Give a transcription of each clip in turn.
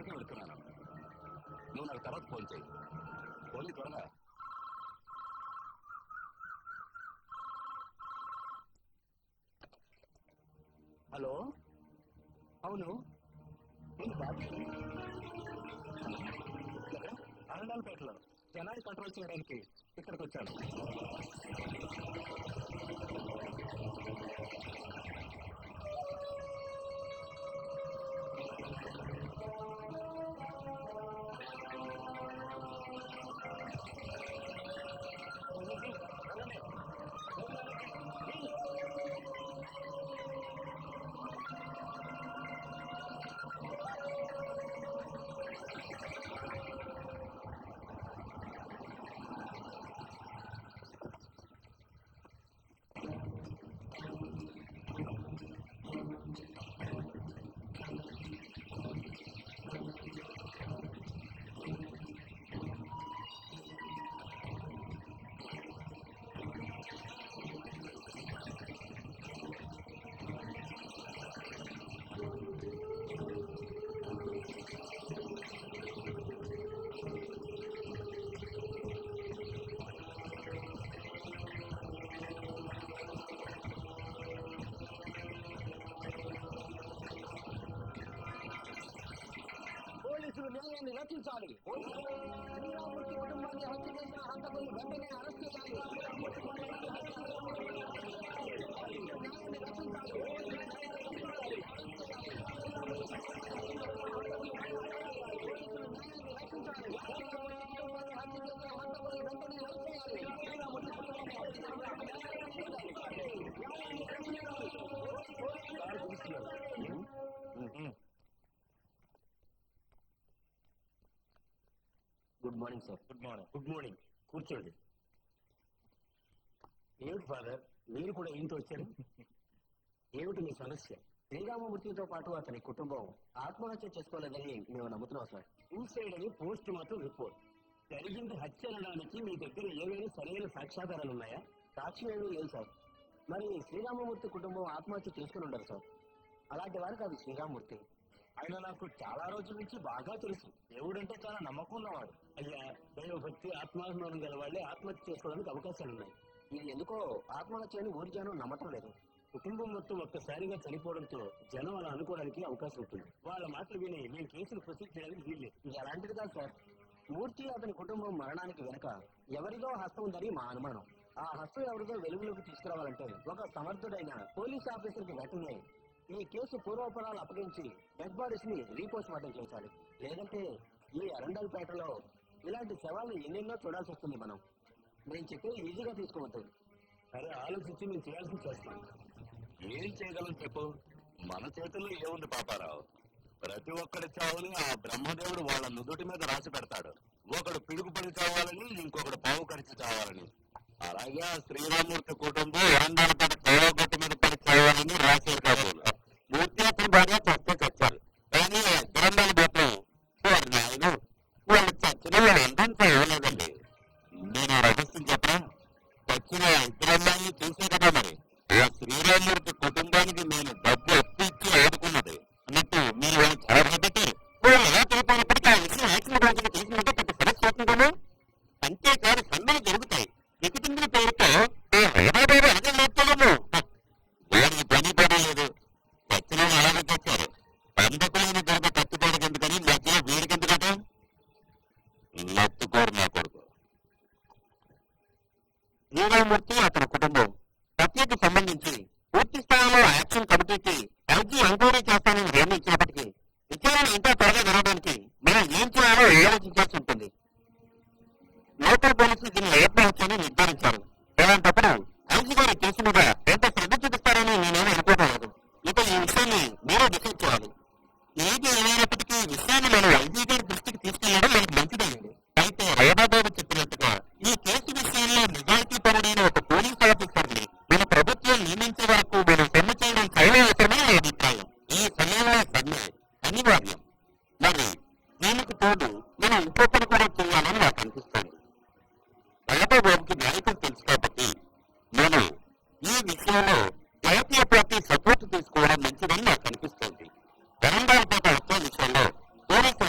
అక్కడికే వెళ్తున్నాను. నువ్వు నాకు తర్వాత ఫోన్ చేయి. ఫోన్ త్వరగా. హలో, అవును, నేను బాబు. ఆనందాలపేటలో జనాన్ని కంట్రోల్ చేయడానికి ఇక్కడికి వచ్చాను. పోలీసులు న్యాయాన్ని రక్షించాలి. శ్రీరామూర్తి కుటుంబాన్ని హత్య చేసిన హంతకులను వెంటనే అరెస్ట్ చేయాలి. న్యాయాన్ని రక్షించాలి. Good morning sir. Good morning. Good morning. కూర్చోండి. ఏమిటి ఫాదర్, మీరు కూడా ఇంటి వచ్చారు? ఏమిటి మీ సమస్య? శ్రీరామమూర్తితో పాటు అతని కుటుంబం ఆత్మహత్య చేసుకోలేదని మేము నమ్ముతున్నాం సార్. సూసైడ్ అని పోస్ట్ మార్టం రిపోర్ట్. జరిగింది హత్య అనడానికి మీ దగ్గర ఏవైనా సరైన సాక్ష్యాధారాలు ఉన్నాయా? సాక్ష్యం ఏమీ లేదు సార్. మరి శ్రీరామమూర్తి కుటుంబం ఆత్మహత్య చేసుకుని ఉండరు సార్. అలాంటి వారు కాదు శ్రీరామమూర్తి. ఆయన నాకు చాలా రోజుల నుంచి బాగా తెలుసు. దేవుడంటే చాలా నమ్మకం ఉన్నవాడు. అయ్యా, దైవభక్తి ఆత్మాభిమానం గల వాళ్ళే ఆత్మహత్య చేసుకోవడానికి అవకాశాలు ఉన్నాయి. ఇది ఎందుకో ఆత్మహత్య అని ఊరి జనం నమ్మటం లేదు. కుటుంబం మొత్తం ఒక్కసారిగా చనిపోవడంతో జనం అలా అనుకోవడానికి అవకాశం ఉంటుంది. వాళ్ళ మాటలు విని మేము కేసులు ప్రొసీడ్ చేయడానికి వీల్లేదు. ఇది అలాంటిది కాదు సార్. మూర్తి అతని కుటుంబం మరణానికి వెనుక ఎవరిదో హస్తం ఉందని మా అనుమానం. ఆ హస్తం ఎవరిదో వెలుగులోకి తీసుకురావాలంటే ఒక సమర్థుడైన పోలీస్ ఆఫీసర్కి వెంటనే ఈ కేసు పూర్వపరాలు అప్పగించి డెడ్ బాడీస్ ని రీపోస్ట్ మార్టం చేయాలి. లేదంటే ఈ అరండల్పేటలో ఇలాంటి శవాలను ఎన్నెన్నో చూడాల్సి వస్తుంది. నేను చెప్పేది ఈజీగా తీసుకోవద్దు. సరే, ఆలోచించి మేము చేయాల్సి చేస్తాం. ఏం చేయగలం చెప్పు? మన చేతుల్లో ఏముంది పాపారావు? ప్రతి ఒక్కడి చావుని ఆ బ్రహ్మదేవుడు వాళ్ళ నుదుటి మీద రాసి పెడతాడు. ఒకడు పిడుగుపడి చావాలని, ఇంకొకడు పావు కరిచి చావాలని. అలాగే ఆ శ్రీరామూర్తి కుటుంబం అరండల్పేట కోవగొట్టు మీద పడి చావాలని రాశారు కాబోలు. మూర్తి అతను బాగా చస్తే చచ్చారు. కానీ గ్రంథాలు మాత్రం ఆయన వాళ్ళు చచ్చిన వాళ్ళు అందరం చేయలేదండి. నేను ఆ రహస్యం చెప్పరా? చచ్చిన ఇద్దరమ్మాయిని చూసే కదా మరి ఆ శ్రీరామూర్తి కుటుంబానికి నేను డబ్బు ఎత్తు ఇచ్చి ఆదుకున్నది అన్నట్టు మీరు వాళ్ళు చాలా భయపెట్టారు. వాళ్ళు ఎలా తెలిపోయినప్పటికీ ఆ విషయం యాక్సిడెంట్ రోజున తెలిసినట్టు పెద్ద సమస్య అవుతుంటాము. అంతేకాదు సమ్మెలు జరుగుతాయి. ఎక్కిటించిన పేరుతో హైదరాబాద్ అదే లేపుతాము. వారికి పని పడలేదు. చచ్చిన అలాగే చచ్చారు. పందకులైన దొరక కత్తిపోవడం ఎందుకని మధ్య వీడికెందుకట? లత్తుకోరు నా కొడుకు. శ్రీరామూర్తి అతని కుటుంబం హత్యకు సంబంధించి పూర్తి స్థాయిలో యాక్షన్ కమిటీకి ఐజీ ఎంక్వైరీ చేస్తానని నిర్ణయించినప్పటికీ విచారణ ఇంకా త్వరగా జరగడానికి మనం ఏం చేయాలో ఆలోచించాల్సి ఉంటుంది. లోకల్ పోలీసులు దీన్ని యత్నించాలని నిర్ధారించారు. ఇలాంటప్పుడు ఐజీ గారి కేసు మీద ఎంత శ్రద్ధ చూపిస్తారని నేనేమీ అనుకోవడం లేదు. ఇక ఈ విషయాన్ని మీరే డిసైడ్ చేయాలి. ఏది ఏమైనప్పటికీ ఈ విషయాన్ని మనం ఐజీ గారి దృష్టికి తీసుకెళ్లడం మనకు మంచిదైంది. అయితే రేవాబాబు చెప్పినట్టుగా ఈ కేసు విషయంలో నిజాయితీ పరుడైన ఒక పోలీస్ ఆఫీసర్ని మన ప్రభుత్వం నియమించే వరకు మనం సమ్మె చేయడం చాలా అవసరమని నా అభిప్రాయం. ఈ సమయంలో సమ్మె అనివార్యం. మరి దీనికి తోడు మనం ఇంకొకరు కూడా చేయాలని నాకు అనిపిస్తుంది. రేవాబాబుకి నాయకులు తెలుసు కాబట్టి మనం ఈ విషయంలో జాతీయ పార్టీ సపోర్ట్ తీసుకోవడం మంచిదని నాకు అనిపిస్తుంది. తెలంగాణ పార్టీ హత్య విషయంలో పోలీసు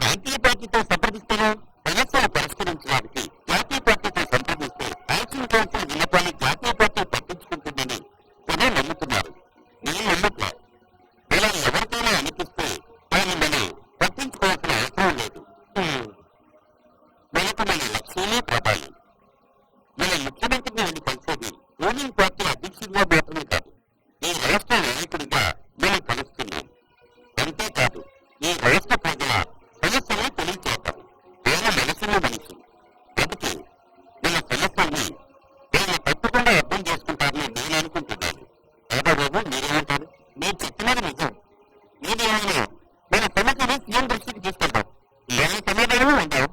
జాతీయ పార్టీతో సంప్రదిస్తారా? సమస్యలు పరిష్కరించడానికి జాతీయ పార్టీతో సంప్రదిస్తే యాక్షన్ కౌన్సిల్ విన్నపాన్ని జాతీయ పార్టీ పట్టించుకుంటుందని జనం నమ్ముతున్నారు. నేను నమ్మట్లా. ఇలా ఎవరికైనా అనిపిస్తే ఆయన మనం పట్టించుకోవాల్సిన అవసరం లేదు. మనకు మన లక్ష్యమే ప్రధానం. మన ముఖ్యమంత్రిని వెళ్ళి కలిసేది రూలింగ్ పార్టీ అధ్యక్షుడిగా మాత్రమే కాదు, ఈ రాష్ట్ర నాయకుడిగా మనం కలుస్తున్నాం. అంతేకాదు, ఈ రాష్ట్ర ప్రజల సమస్యలను తెలియచేద్దాం. ఆయన మనసులో మనిషి కాబట్టి మన సమస్యల్ని ఆయన తప్పకుండా అర్థం చేసుకుంటారని నేను అనుకుంటున్నాను. బాబు మీరేమంటారు? మీరు చెప్పినది నిజం. ఇది ఆయన మన సమస్యని సీఎం దృష్టికి తీసుకెళ్తాం. ఏమైనా సమాధానమే ఉంటాం.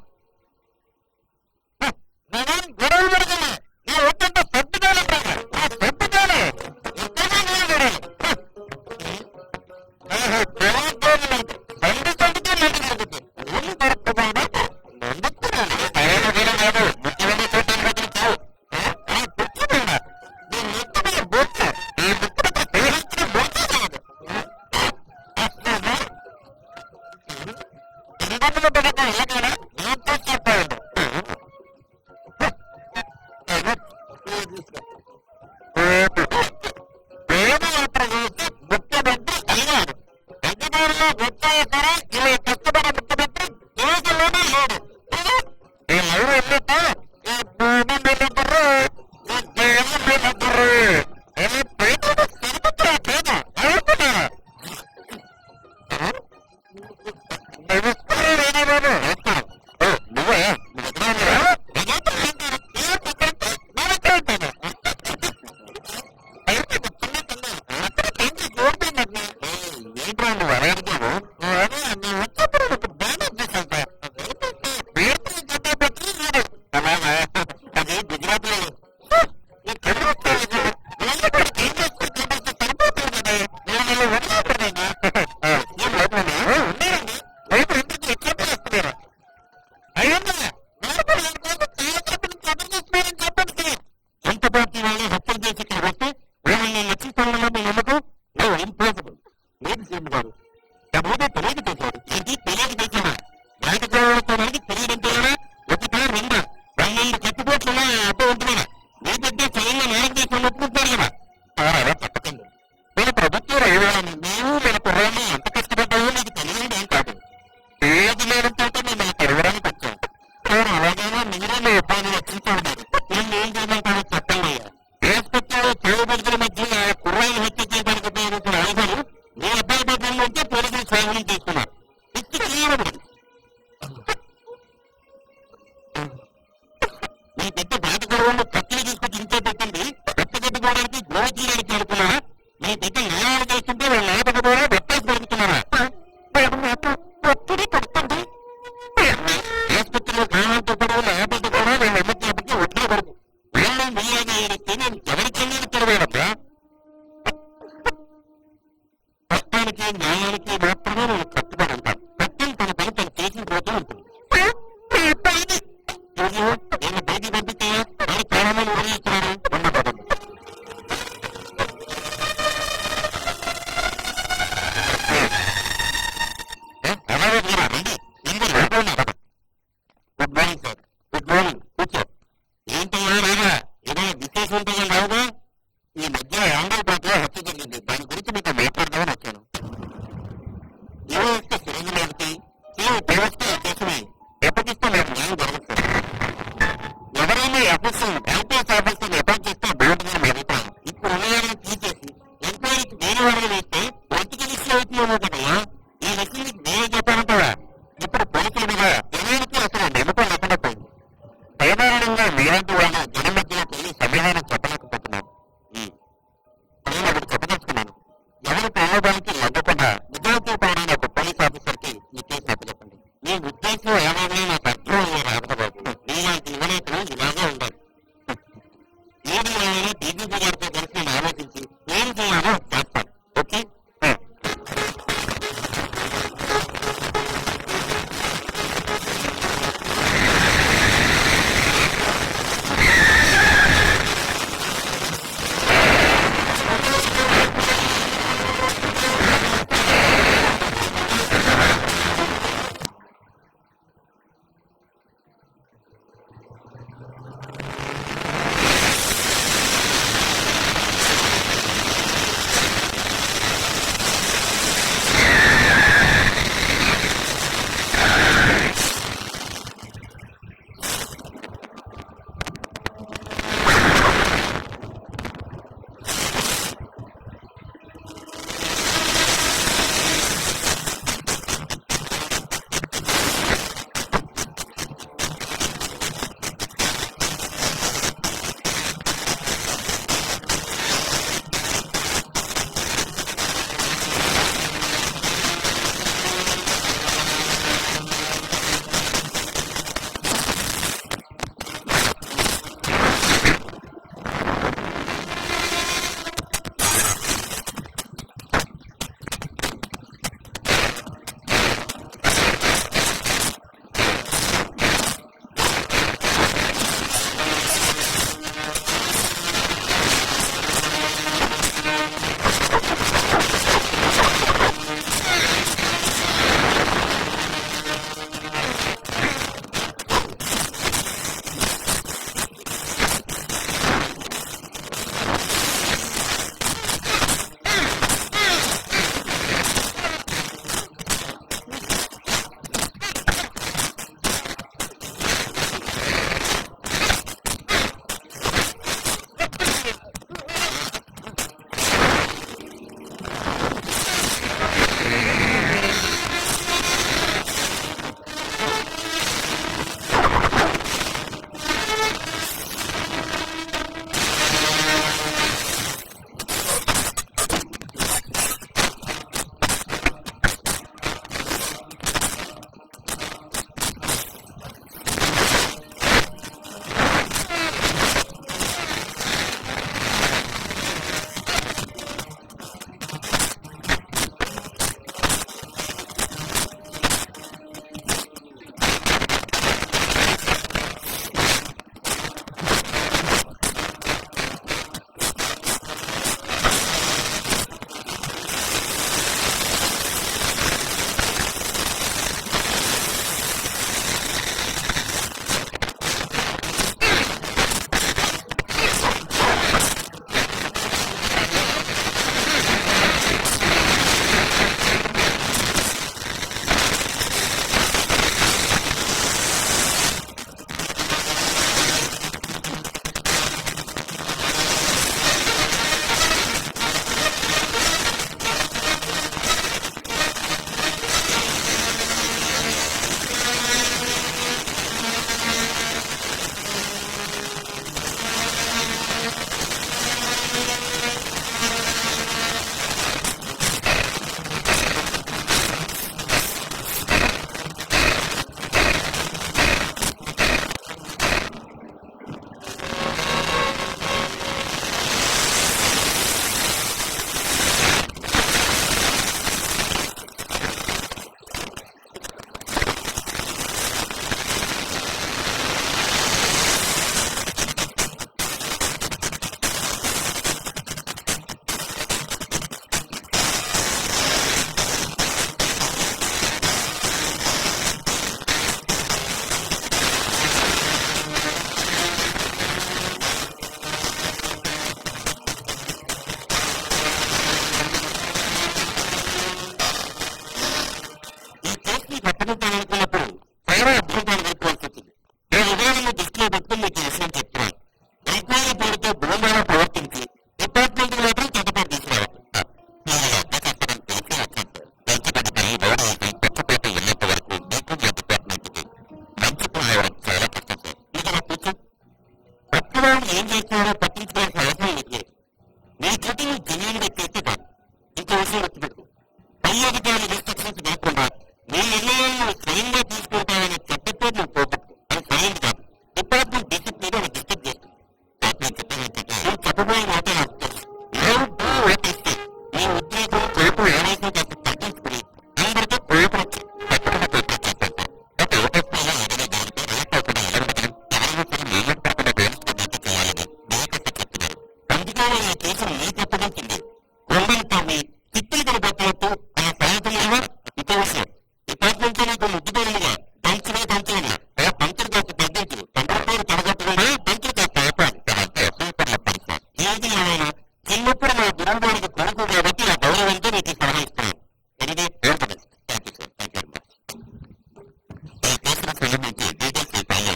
అసలు మీకు డీటెయిల్స్ చెప్పాలి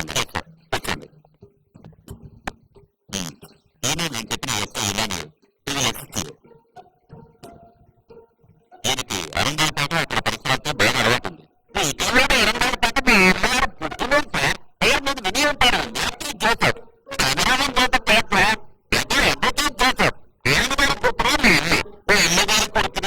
వచ్చండి. ఈయన నేను చెప్పిన ఎస్ఐ ఇలానే సివిల్ అసిస్టెంట్. ఈయనకి అరంగాలపేట అక్కడ పరిసరాలతో బాగా అలవాటు ఉంది. అరంగాలపేట మీ అమ్మగారు పుట్టినరోజు సార్. పేరు మీద విని ఉంటారు. యాక్టివ్ జోసెఫ్ సనాతన జోసెఫ్ పేరు సార్. ఎంఎస్ జోసెఫ్ పేరు గారి పుట్టిన మీ ఇల్లు గారి పుట్టిన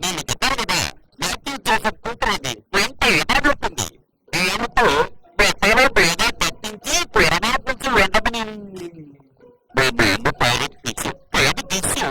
నేను చెప్పాను కదా యాక్టివ్ జోసెఫ్ కూతురేది ఎంత ఎదురుతుంది. ఏమిటో బెట్టలో బేగా తప్పించి పిరమా కొంచెం వెంటనే మేము పైలట్ తీసు పైలట్ తీసు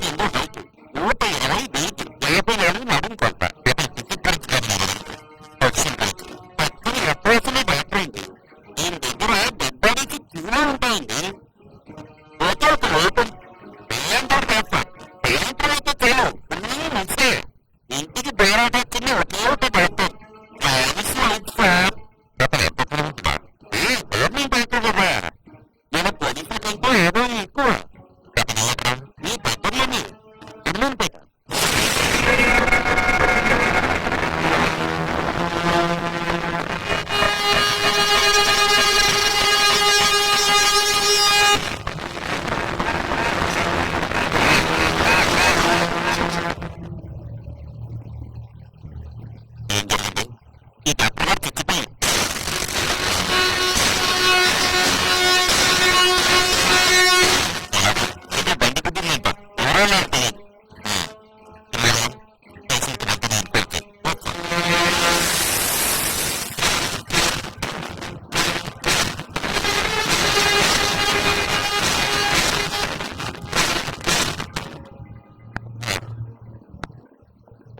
102 హైట్, 120 వెయిట్, 54 నడుము కొలత. ఇతను టికెట్ ఖర్చు కానీ పక్షులు ఖర్చు పక్కన ఎప్పటికీ డాక్టరైంది. దీని దగ్గర డెబ్బైకి క్యూలో ఉంటాయండి. ఒకే ఒక లోపం, పెళ్ళంతో కాస్త పెళ్ళంతో అయితే చాలు అన్నీ నచ్చే. ఇంటికి బయటొచ్చింది ఒకే ఒక డాక్టర్. అతను ఎంత పొరుగుతున్నా గవర్నమెంట్ డాక్టర్ కదా, నేను పోలీసుల కంటే ఏదో ఎక్కువ. అతను ఎక్కడ ఈ దగ్గరలోనే అన్నంపేట. ఏం జరిగింది? ఈ డాక్టర్ గారు చచ్చిపోయి ఇది బండి కుదిరినంట ఎవరో నాకు తెలియదు. పేషెంట్ వెంటనే అనుకోవచ్చు.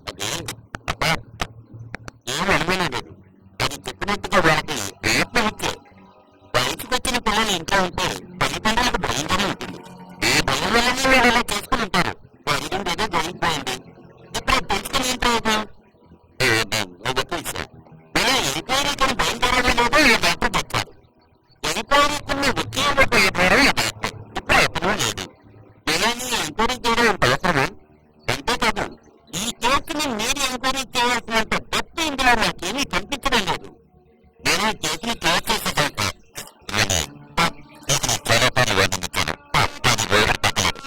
అది అబ్బా ఏం అనుమానం లేదు. అది చెప్పినట్టుగా వాళ్ళకి ప్రయత్నం వచ్చే వయసుకు వచ్చిన పిల్లలు ఇంట్లో ఉంటే తల్లిదండ్రులకు భయంగానే ఉంటుంది. ఏ భయం వల్లనే వాళ్ళు అలా చేసుకుని ఉంటారు. జరిగింది ఏదో జరిగిపోయింది, ఇప్పుడు అది తెలుసుకుని ఏం ప్రయోజనం? నువ్వు ఎక్కువ విషయం ఇలా ఎంక్వైరీకి భయంకరమే లేదో ఈ డాక్టర్ తెచ్చారు. ఎంక్వైరీకున్న ఒకే ఒక ఎవరో ఈ డాక్టర్ ఇప్పుడు ఎప్పుడూ లేదు. ఇలాని ఎంక్వైరీ చేయడం అంత అవసరమా? అంతేకాదు ఈ కేసుని మీరు ఎంక్వైరీ చేయాల్సినంత డెప్త్ ఇందులో నాకేమీ కనిపించడం లేదు. నేను ఈ కేసుని క్లోజ్ చేసేసాను సార్. అలాగే కేసుని చాలా సార్లు వర్ణించాను. 10,000 పక్కలేదు.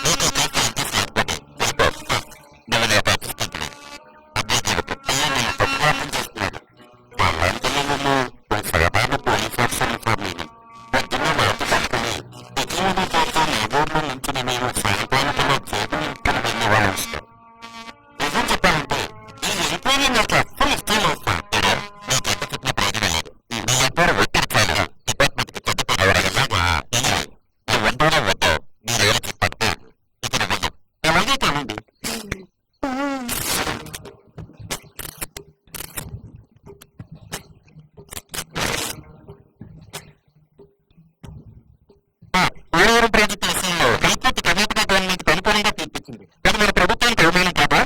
మీకు కేసు ఎంత సాధ్యపడి నేను ప్రశ్నిస్తున్నాను. అభ్యర్థులకు పిల్లలు తప్పుదాపం చేస్తున్నారు. వాళ్ళంతా నన్ను సాధారణ పోలీస్ ఆఫీసర్లు సార్. నేను పొద్దున్న మాట పట్టుకుని విజయవాడ చేసే నగోర్లో నుంచి నేను సాయంత్రానికి చేతులు ఇంటికి వెళ్ళే వాళ్ళ ఇష్టం. నిజం చెప్పాలంటే ఈ ఎంక్వైరీ నాకు అస్సలు ఇష్టం లేదు సార్. మీకు ఎంత చెప్పిన ప్రయోజనం లేదు. మీ ఎవ్వరు ఒత్తిడి చాలు. డిపార్ట్మెంట్కి చెడ్డ పేరు ఎవరగలాగా నువ్వు వంటలో వద్దావు. మీరు ఎవరు చెప్పంటే ఇతను వెళ్ళం అలాగే కానండి. పోలవరం ప్రాజెక్టు విషయంలో హైకోర్టు కర్ణాటక గవర్నమెంట్ పరిపూర్ణంగా తీర్పిచ్చింది. అది మన ప్రభుత్వానికి అవమానం కాదా?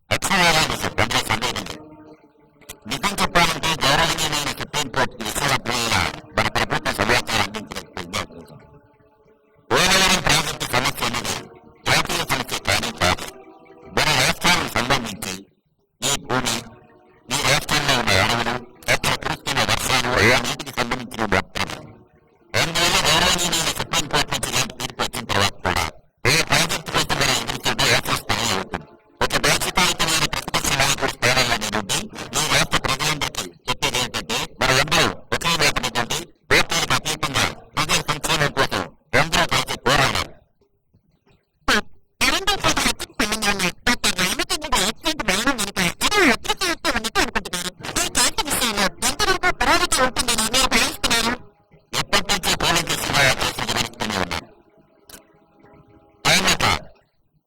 అక్షరాలా నిజం, అందులో సందేహం లేదు. నిజం చెప్పాలంటే గౌరవనీయమైన సుప్రీంకోర్టు విశ్వవిద్యాలయాల మన ప్రభుత్వ సమాచారం అందించలేకపోయింది. పోలవరం ప్రాజెక్టు సమస్య అనేది జాతీయ సమస్య కానీ కాదు. మన రాష్ట్రానికి సంబంధించి ఈ భూమి, ఈ రాష్ట్రంలో ఉన్న అడవులు, అక్కడ కురుస్తున్న వర్షాలు, ఆ నీటికి సంబంధించిన మొత్తాలు. అందువల్ల గౌరవనీయమైన సుప్రీంకోర్టు నుంచి ఇలాంటి తీర్పు వచ్చిన తర్వాత కూడా ఏ ప్రాజెక్టు కోసం మనం ఎదురుచూడడం ఏర్పరుస్తానే అవుతుంది. ఒక బాధ్యతాయుతమైన ప్రతిపక్ష నాయకుడి స్థానంలో నిలబడి ఈ రాష్ట్ర ప్రజలందరికీ చెప్పేది ఏంటంటే మనమందరూ ఒకే వేట నుండి వేపాలకు అతీతంగా ప్రజల సంక్షేమం కోసం అందరూ కలిసి పోరాడాలి. ఎప్పటి నుంచి పోలీసు సమావేశాలు నిర్వహిస్తూనే ఉన్నారు. అయినక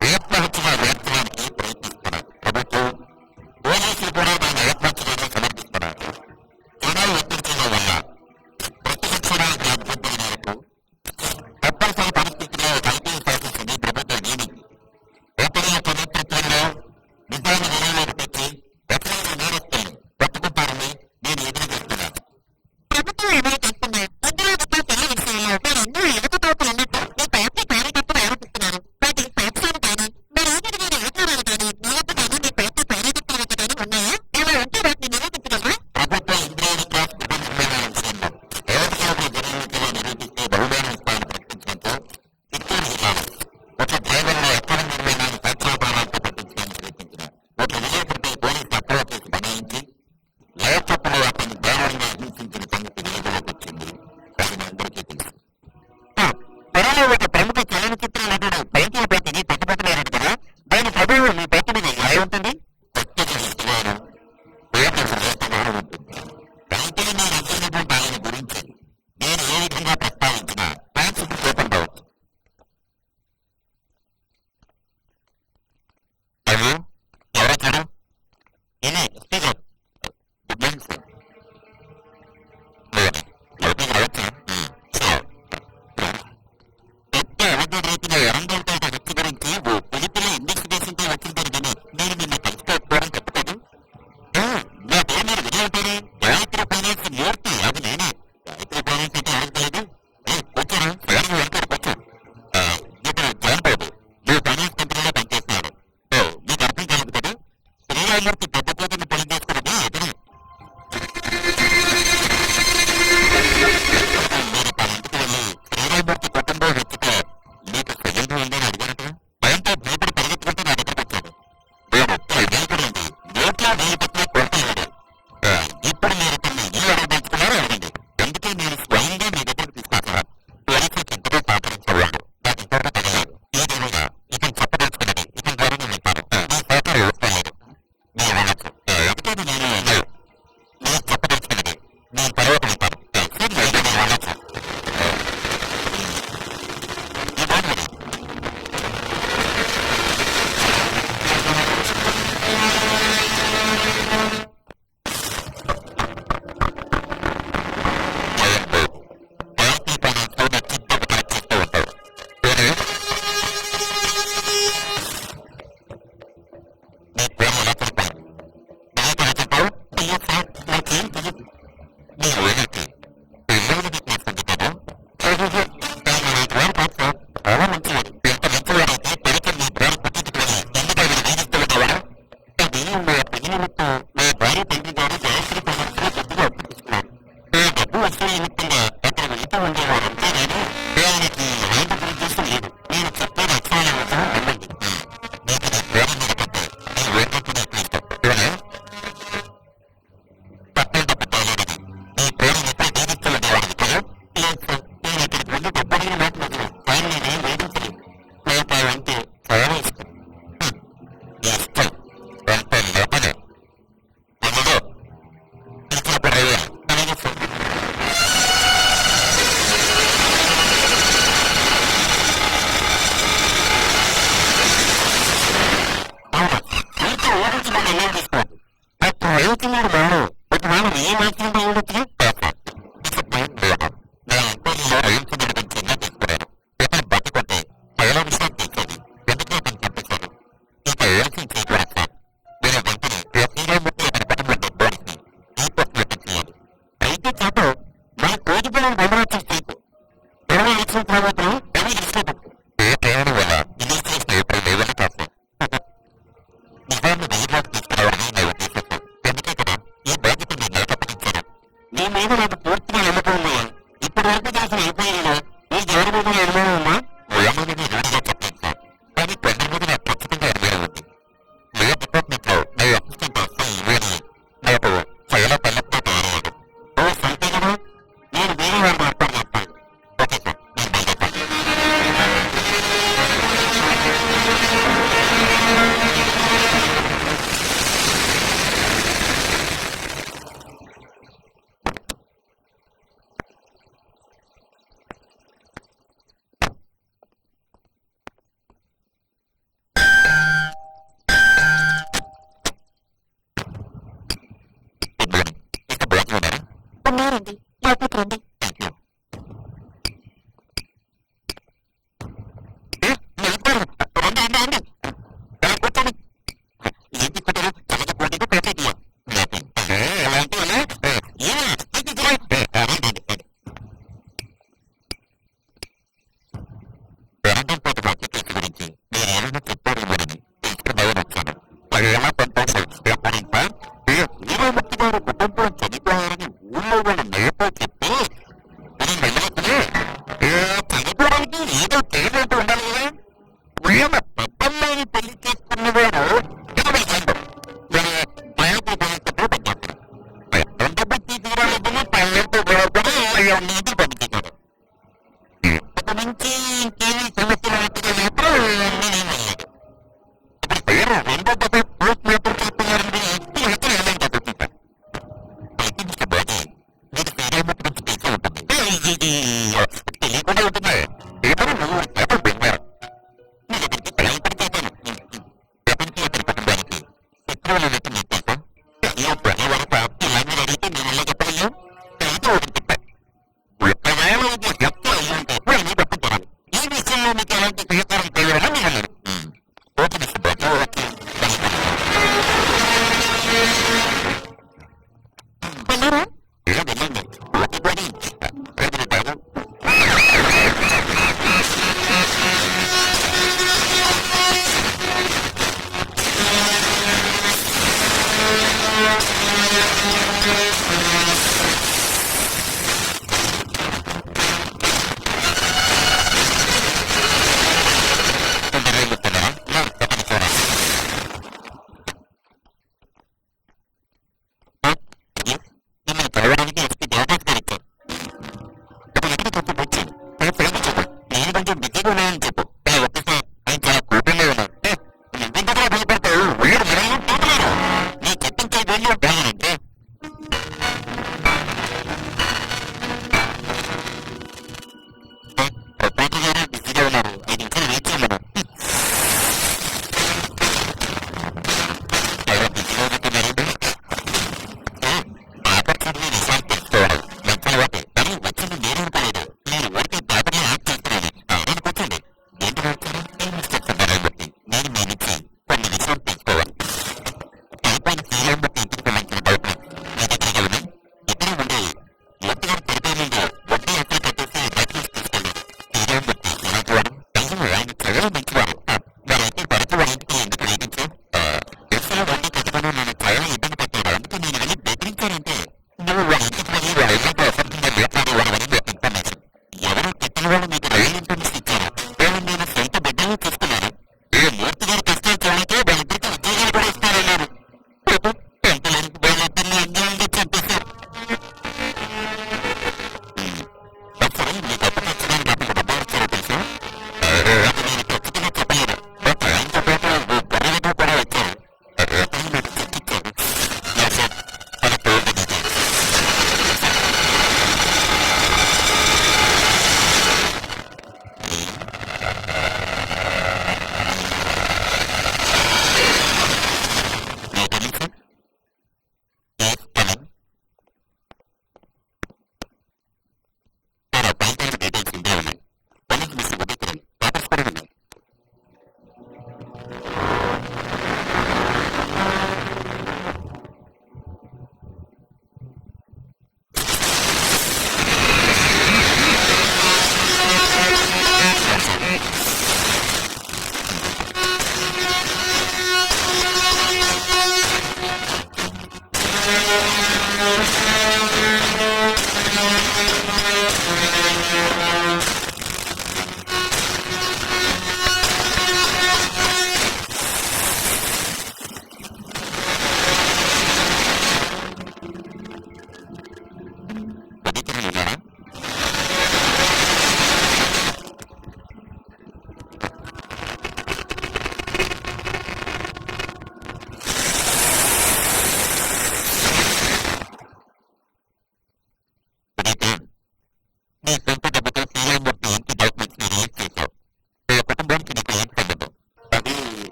ఆత్మహత్యగా మార్చడానికి ప్రయత్నిస్తున్నారు. ప్రభుత్వం పోలీసులు కూడా దాన్ని ఆత్మహత్యగానే సమర్థిస్తున్నారు. జనాలు ఒత్తిడి చేయడం వల్ల ప్రతిపక్షానికి అభ్యర్థుల మేరకు తప్పనిసరి పరిస్థితుల్లో ఐపీఎస్ ఆఫీసర్ని ప్రభుత్వం నియమించింది. ఒకరి యొక్క నేతృత్వంలో నిజాన్ని నిలవలోకి తెచ్చి ఎక్కడైనా నేరస్తులను పట్టుకుంటారని నేను ఎదురు చూస్తున్నాను. ప్రభుత్వం ఏమైనా చేస్తున్నా ఉద్యోగ పిల్లల విషయంలో మీరెన్నో ఎదుగుతోపులు ఉన్నట్టు మీ పార్టీ కార్యకర్తలు ఆరోపిస్తున్నారు. వాటి సాక్ష్యాలు కానీ మరి ఏదైనా ఆధారాలు కానీ మీ వద్ద కానీ మీ పార్టీ కార్యకర్తల వద్ద కానీ ఉన్నాయా? ఏమైనా ఉంటే వాటిని నిరూపించగలరా? ప్రభుత్వ ఇంజనీరింగ్ క్లాస్ కుటుంబ నిర్మాణ విషయంలో ఏకైక జనరల్గా నిరూపిస్తే బహుమానం ఇస్తామని ప్రకటించడంతో చిత్తూరు జిల్లాలో ఒక డ్రైవర్లో ఎక్కడ నిర్మాణాన్ని సాక్ష్యాధారాలతో పట్టించడానికి ప్రయత్నించిన ఒక శ్రీరామూర్తి పెద్ద కూతుర్ని పెళ్లి చేసుకున్నది ఇతనే. మీరు తన ఇంటికి వెళ్ళి శ్రీరామూర్తి కుటుంబం వెతికితే మీకు సజీవం ఉందని అడిగారట. భయంతో భయపడి పరిగెత్తుకుంటూ నా దగ్గరికి వచ్చాడు. నేను భయపడింది నోట్లో వేలు పెట్టిన కొడతలేడు. ఇప్పుడు మీరు తన ఇల్లు అడగదలుచుకున్నారో అడగండి. అందుకే నేను స్వయంగా మీ దగ్గరికి తీసుకొస్తాను. పోలీసులు చింతతో సహకరించేవాడు. నాకు ఇంకొక తెలియదు. ఏదేమైనా ఇతను చెప్పదలుచుకున్నది ఇతని ద్వారా నేను వెళ్తాను. నా సహకారం ఇవ్వలేదు. మీరు వెళ్ళచ్చు. ఎందుకంటే నేను అన్నాడు నేను చెప్పదలుచుకున్నది నేను తర్వాత వెళ్తాను. సరే అయితే నేను వెళ్ళచ్చు. ఈ బాధ ఉన్నారండి. లోపలికి రండి.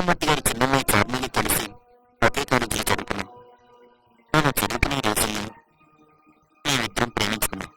సుబ్రహ్మణ్య గారి చిన్నమ్మాయి చార్మీని కలిసి ఒకే కాలేజీలో చదువుకున్నాం. నేను చదువుకునే రోజుల్లో మేమిద్దరం ప్రేమించుకున్నాం.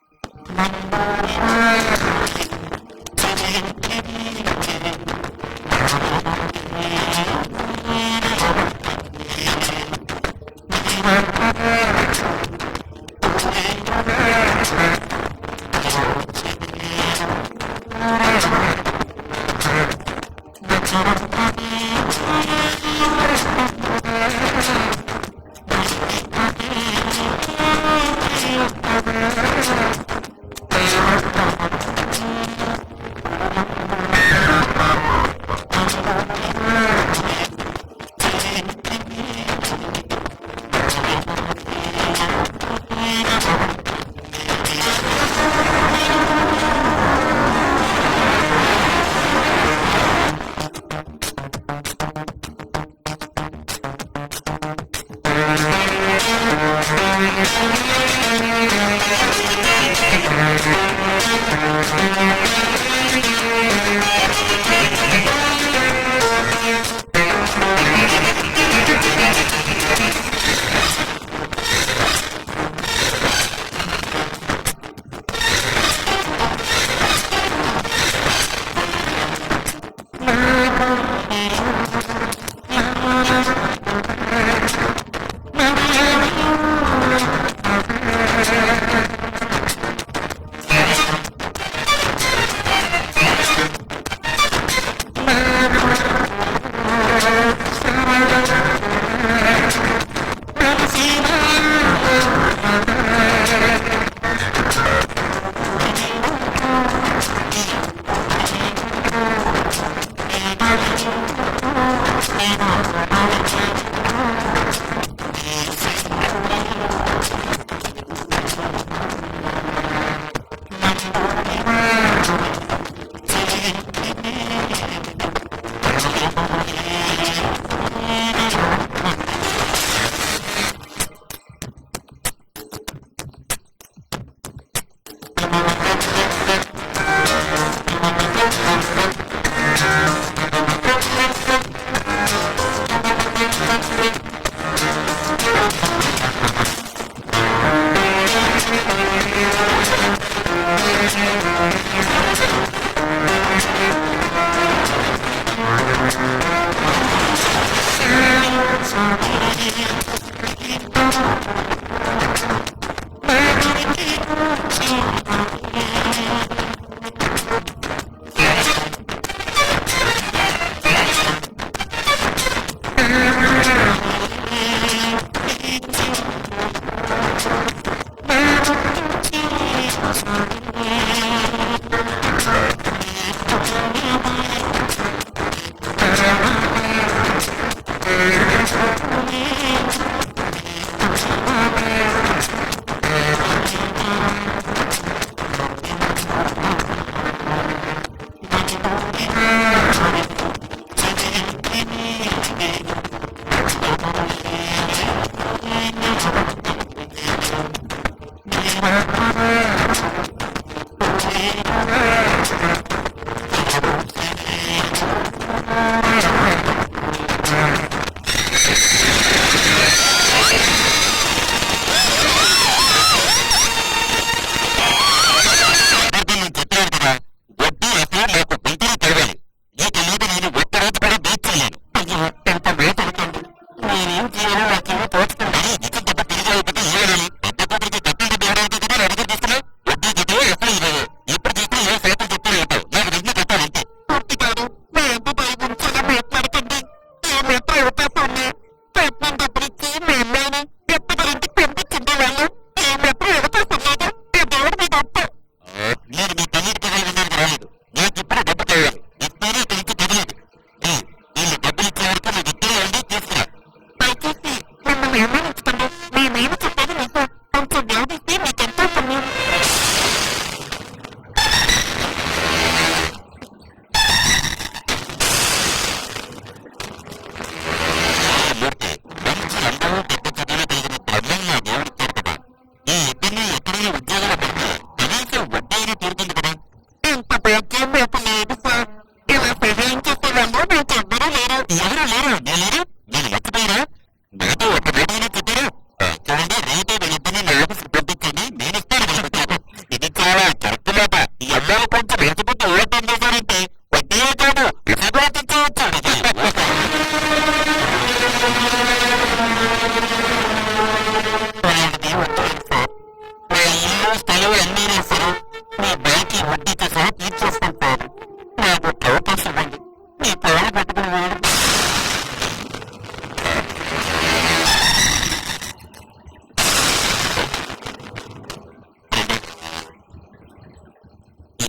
రిలీజ్ ఇవ్వండి. మీ పేరు పెట్టుకుని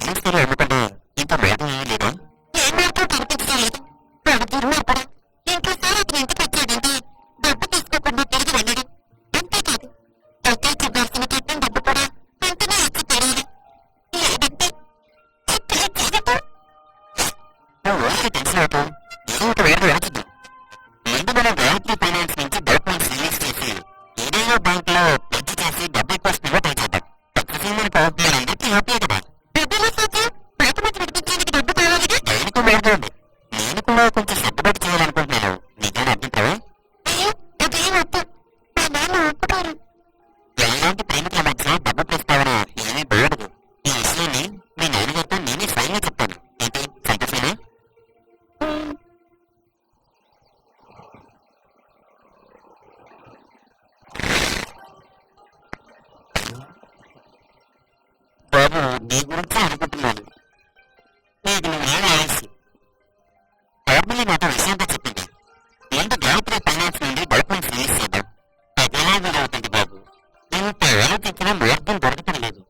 ఎందుకంటే ఇంకా వేదం ఏమీ లేదా? ఏమాత్రం కనిపించలేదు. వాడు దుర్మార్గుడు. ఇంకోసారి అతను ఇంటికి వచ్చాడంటే డబ్బు తీసుకోకుండా తిరిగి వెళ్ళడు. అంతేకాదు అక్కడికి ఇవ్వాల్సిన కట్నం డబ్బు కూడా వెంటనే ఇచ్చి పడేది. లేదంటే అక్కడే జీవితం. ఓకే తెలిసినట్టు ఏదో ఒక వేరు వెళ్తుంది. ముందు మనం గాయత్రి ఫైనాన్స్ నుంచి డాక్యుమెంట్స్ రిలీజ్ చేసి ఏదైనా బ్యాంక్ లో పర్చి చేసి డబ్బు ఎక్కువ ట్రై చేద్దాం. సక్సెస్ మన ప్రయత్నాలు అందరికీ హ్యాపీ కదా. నేను కూడా కొంచెం సర్దుబాటు చేయాలనుకుంటున్నాను. నిజాన్ని అర్థంటావా? ఎలాంటి ప్రేమికుల మధ్య డబ్బు ప్రస్తావన ఏమీ బయటదు. ఈ విషయాన్ని మీ నాన్నగారితో నేనే స్వయంగా చెప్తాను. ఏంటి సంతోషమా? బాబు నీ గురించి అనుకుంటున్నాను. నీకు నువ్వేం ఆలస్యం. ఫ్యామిలీ నాతో విషయంతో చెప్పింది. ఏంటి గాయత్రి ఫైనాన్స్ నుండి డాక్యుమెంట్స్ రిలీజ్ చేద్దాం. అది ఎలా వీలవుతుంది బాబు? ఇంత ఆలోచించిన మార్గం దొరకటం లేదు.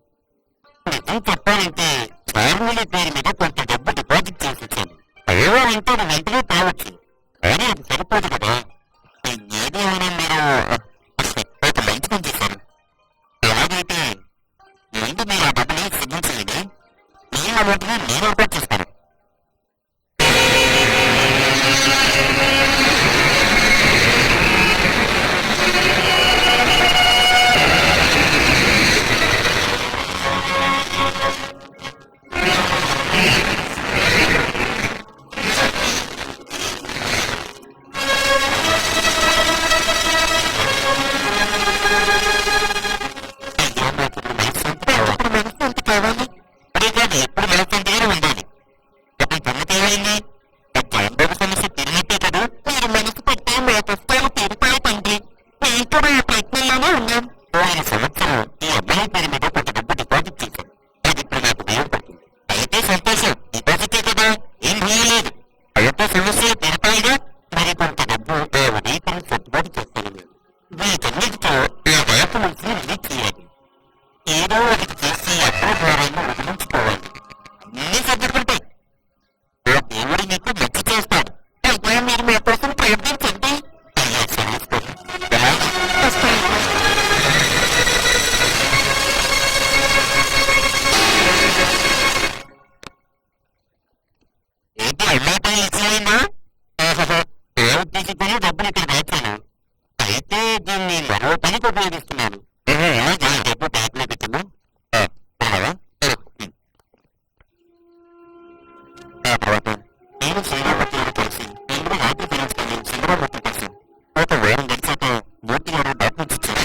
నిజం చెప్పాలంటే ఫ్యామిలీ పేరు మీద కొంత డబ్బు డిపాజిట్ చేసి వచ్చాను. ఏవో అంటే అది వెంటనే కావచ్చు, కానీ అది సరిపోదు కదా. ఏది అయినా మీరు ఒక మంచి పని చేశారు. ఎలాగైతే ముందు మీరు ఆ డబ్బుని సిద్ధించలేదు. నేను అమౌంట్ని నేను ఏర్పాటు చేస్తాను. ఎప్పుడు మనసుంటేనే ఉండాలి. ఇప్పుడు సంగతి ఏమైంది? జాంబోబు సమస్య తిరిగితే కదా మీరు మనసు పెడితే మా కష్టాలు తీరుతాయి తండ్రి. మేము కూడా ఆ ప్రయత్నంలోనే ఉన్నాం. 5 సంవత్సరం ఈ అబ్బాయి పేరు మీద కొంత డబ్బు డిపాజిట్ చేశాం. అది ఇప్పుడు నాకు ఉపయోగపడుతుంది. అయితే సంతోషం, డిపాజిటే కదా, ఏం భయలేదు. అయితే సమస్యలు తీరుతాయిగా. మరి కొంత డబ్బు ఆ ఉదయపరం సర్దుబాటు చేస్తాను నేను. వీటన్నిటితో ఆ డాక్యుమెంట్స్ రిలీజ్ చేయాలి. ఏదో ఒకటి చేసి అప్పుల భారాన్ని వదిలించుకోవాలి. అన్నీ సర్దుకుంటాయి. ఆ దేవుడు మీకు మంచి చేస్తాడు. అయ్యా మీరు మీ కోసం ప్రయత్నించండి. అయ్యా శ్రేష్ఠుడు. ఏంటి అమ్మాయి ఇచ్చేయండి? ఏ ఉద్దేశంతోనే డబ్బులు ఇక్కడ దాచాను. అయితే దీన్ని మరో పనికి ఉపయోగిస్తున్నాను. డబ్బు బ్యాంకులో పెట్టిందా? ఆ తర్వాత నేను శ్రీరామూర్తిని కలిసి ఇందులో గాయత్రి ఫైనాన్స్ కి శ్రీరామూర్తి కలిసి ఒక వారం గడిచాక మూర్తి గారు డాక్యుమెంట్స్ ఇచ్చారు.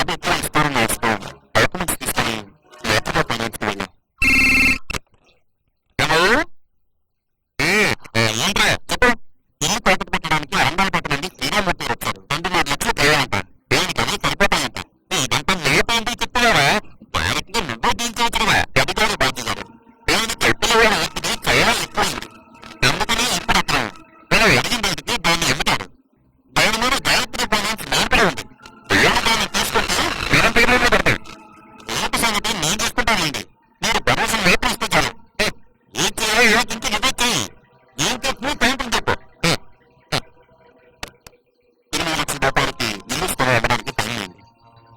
అది ఎప్పుడు ఇస్తారని నేర్చుకో డాక్యుమెంట్స్ తీసుకొని నేర్చుకో ఫైనాన్స్ కి వెళ్ళాం. ఏంట్రా చెప్పు. ఇల్లు కోతకు పెట్టడానికి అరండాలపేట నుండి శ్రీరామూర్తి వచ్చారు. 2.5 లక్షలు కావాలంట. దేనికి అవి సరిపోతాయంట. ఇదంతా లేపేంటి చెప్తున్నారా? వారికి నువ్వే దించవచ్చుగా. గదిగారు బాధ్య గారు నేను చెప్పిన వాళ్ళ వ్యక్తికి చాలా ఎక్కువైంది. అందుకని ఇప్పుడు అతను నేను ఎదిగిన వాటికి దాన్ని అమ్ముతాడు. దాని మీద గాయత్రి ఫైనాన్స్ నియంత్రణ ఉంది. పిల్లలు దాన్ని తీసుకుంటే మనం పేర్లో పడతాయి. ఏంటి సంగతి నేను చూసుకుంటానండి. మీరు భరోసా రేపు ఇస్తే చాలు. ఏం చేయాలో యోచించి నువ్వే చేయి. ఏం చెప్పి సాయంత్రం చెప్పు. 20 లక్షల రూపాయలకి ఇల్లు స్థలం ఇవ్వడానికి పని అయింది.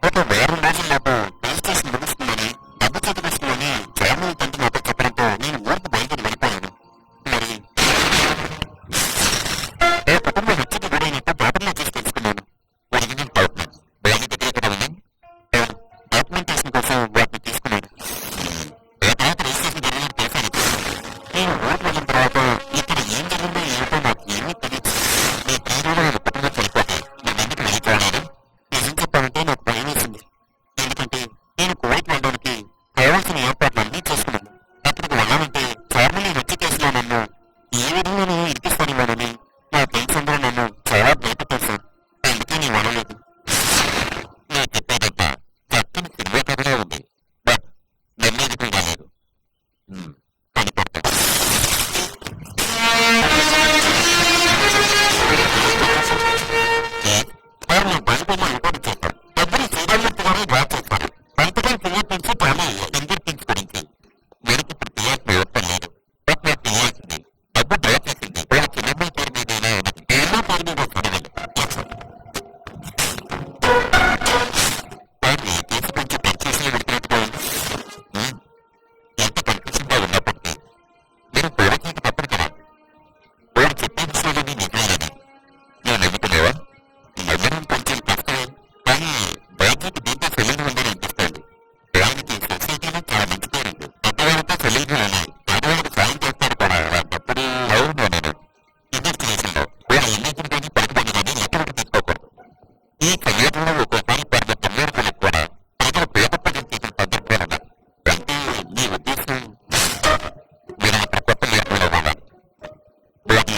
ఒక వారం రోజుల్లోపు రిజిస్ట్రేషన్ ముగుస్తుందని డబ్బు చేతికి వస్తుందని చైర్మన్ తండ్రి నాతో చెప్పడంతో నేను ఊరికి బయట ఉందని అనిపిస్తోంది. దానికి సొసైటీలో చాలా మంచి పేరు. పెద్దవాళ్ళతో సొల్యూషన్ ఉన్నాయి. పేదవాళ్ళకి సాయం చేస్తారు కూడా. అలాంటప్పుడు అవును నేను ఇది స్టేషన్లో వీళ్ళ ఇల్లేజీని కానీ పలుకుబడి కానీ లెక్కలకు తీసుకోకూడదు. ఈ సమాజంలో ఒక్కోసారి పెద్ద తొమ్మిదిలకు కూడా ప్రజలు పేద ప్రజలు చేసిన సందర్భాలు ఉన్నాయి. అంటే మీ ఉద్దేశం మీరు అక్కడ కొత్త లేకుండా ఉండాలి. బ్లాక్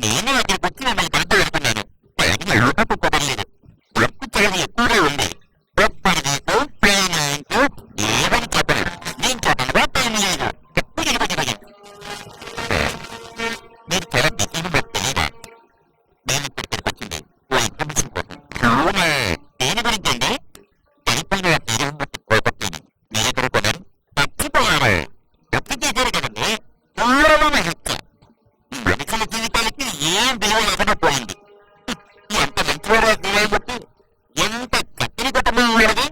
నేను అక్కడికి వచ్చి మిమ్మల్ని కలిపి వెళ్తున్నాను. పైన యువతకు కుదరలేదు. బ్లక్ చాలా ఎక్కువగా ఉంది. ఒప్పటికు పేమెంట్ ఏమని చెప్పలేదు. నేను చెప్పనుగా టైం లేదు. ఎప్పుడు నిలబడి మీరు చాలా బిజీగా మీకు తెలియదా? నేను ఇక్కడికి వచ్చింది ఓ ఇన్ఫర్మేషన్ కోసం. అవునా? దేని గురించి అండి? పైపైన తీరం బట్టి కోపట్టింది. మీరు ఎక్కడ కొన్నారు? మర్చిపోయారు. ఎప్పుడు చేశారు కదండి? దూరమైన హత్య. మనుషుల జీవితాలకి ఏం విలువ లేకుండా పోయింది. ఎంత మంచివారో జీవాలు బట్టి ఎంత చక్కని కుటుంబం ఉండదు.